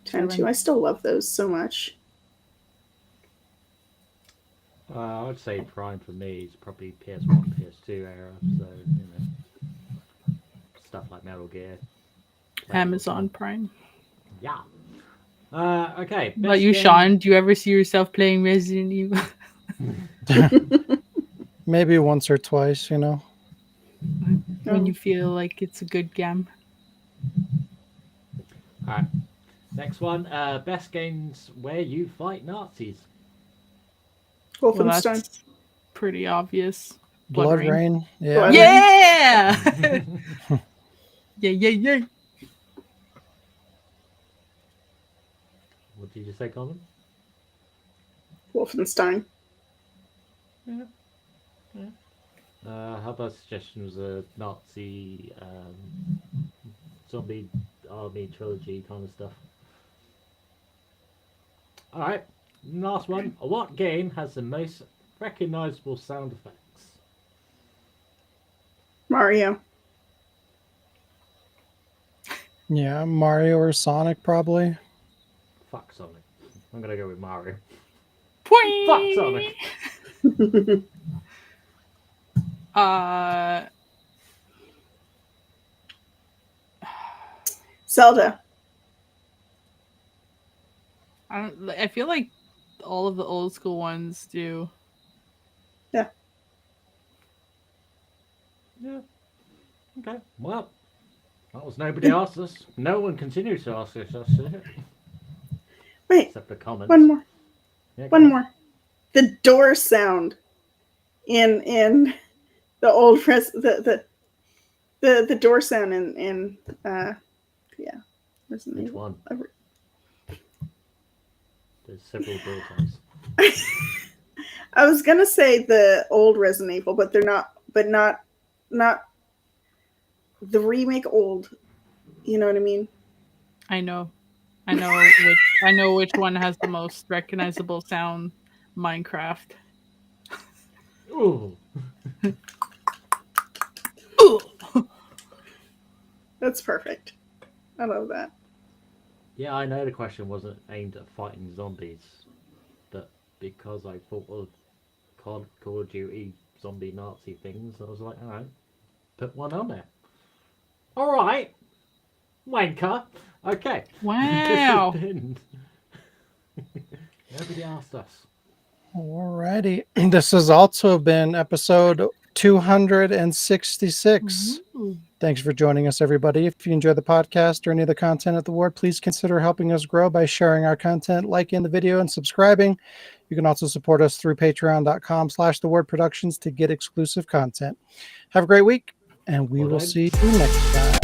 10 too. I still love those so much. I would say prime for me is probably PS1, PS2 era. So, you know, stuff like Metal Gear. Amazon Prime. Yeah. Okay. What about you, Sean? Do you ever see yourself playing Resident Evil? Maybe once or twice, you know. When you feel like it's a good game. Alright. Next one. Best games where you fight Nazis. Well, Wolfenstein. that's pretty obvious. Blood Rain. Yeah. Yeah. Yeah. What did you say, Colin? Wolfenstein. Yeah. How about suggestions of Nazi zombie army trilogy kind of stuff? Alright, last one. What game has the most recognizable sound effects? Mario. Yeah, Mario or Sonic, probably. Fuck Sonic. I'm gonna go with Mario. Point. Fuck Sonic. Zelda. I feel like all of the old school ones do. Yeah. Yeah. Okay. Well, that was nobody asked us. No one continues to ask us. Wait. Except the comments. One more. Yeah, One more. The door sound in the old the door sound in yeah. Which one? There's several door sounds. I was gonna say the old Resident Evil, but they're not. But not the remake. Old. You know what I mean? I know which one has the most recognizable sound. Minecraft. Ooh. That's perfect. I love that. Yeah, I know the question wasn't aimed at fighting zombies, but because I thought of Call of Duty zombie Nazi things. I was like, all right, put one on there. All right, wanker. Okay. Wow. Nobody asked us. Alrighty. This has also been episode 266. Thanks for joining us, everybody. If you enjoy the podcast or any of the content at the Ward, please consider helping us grow by sharing our content, liking the video, and subscribing. You can also support us through patreon.com/thewardproductions to get exclusive content. Have a great week, and we will see you next time.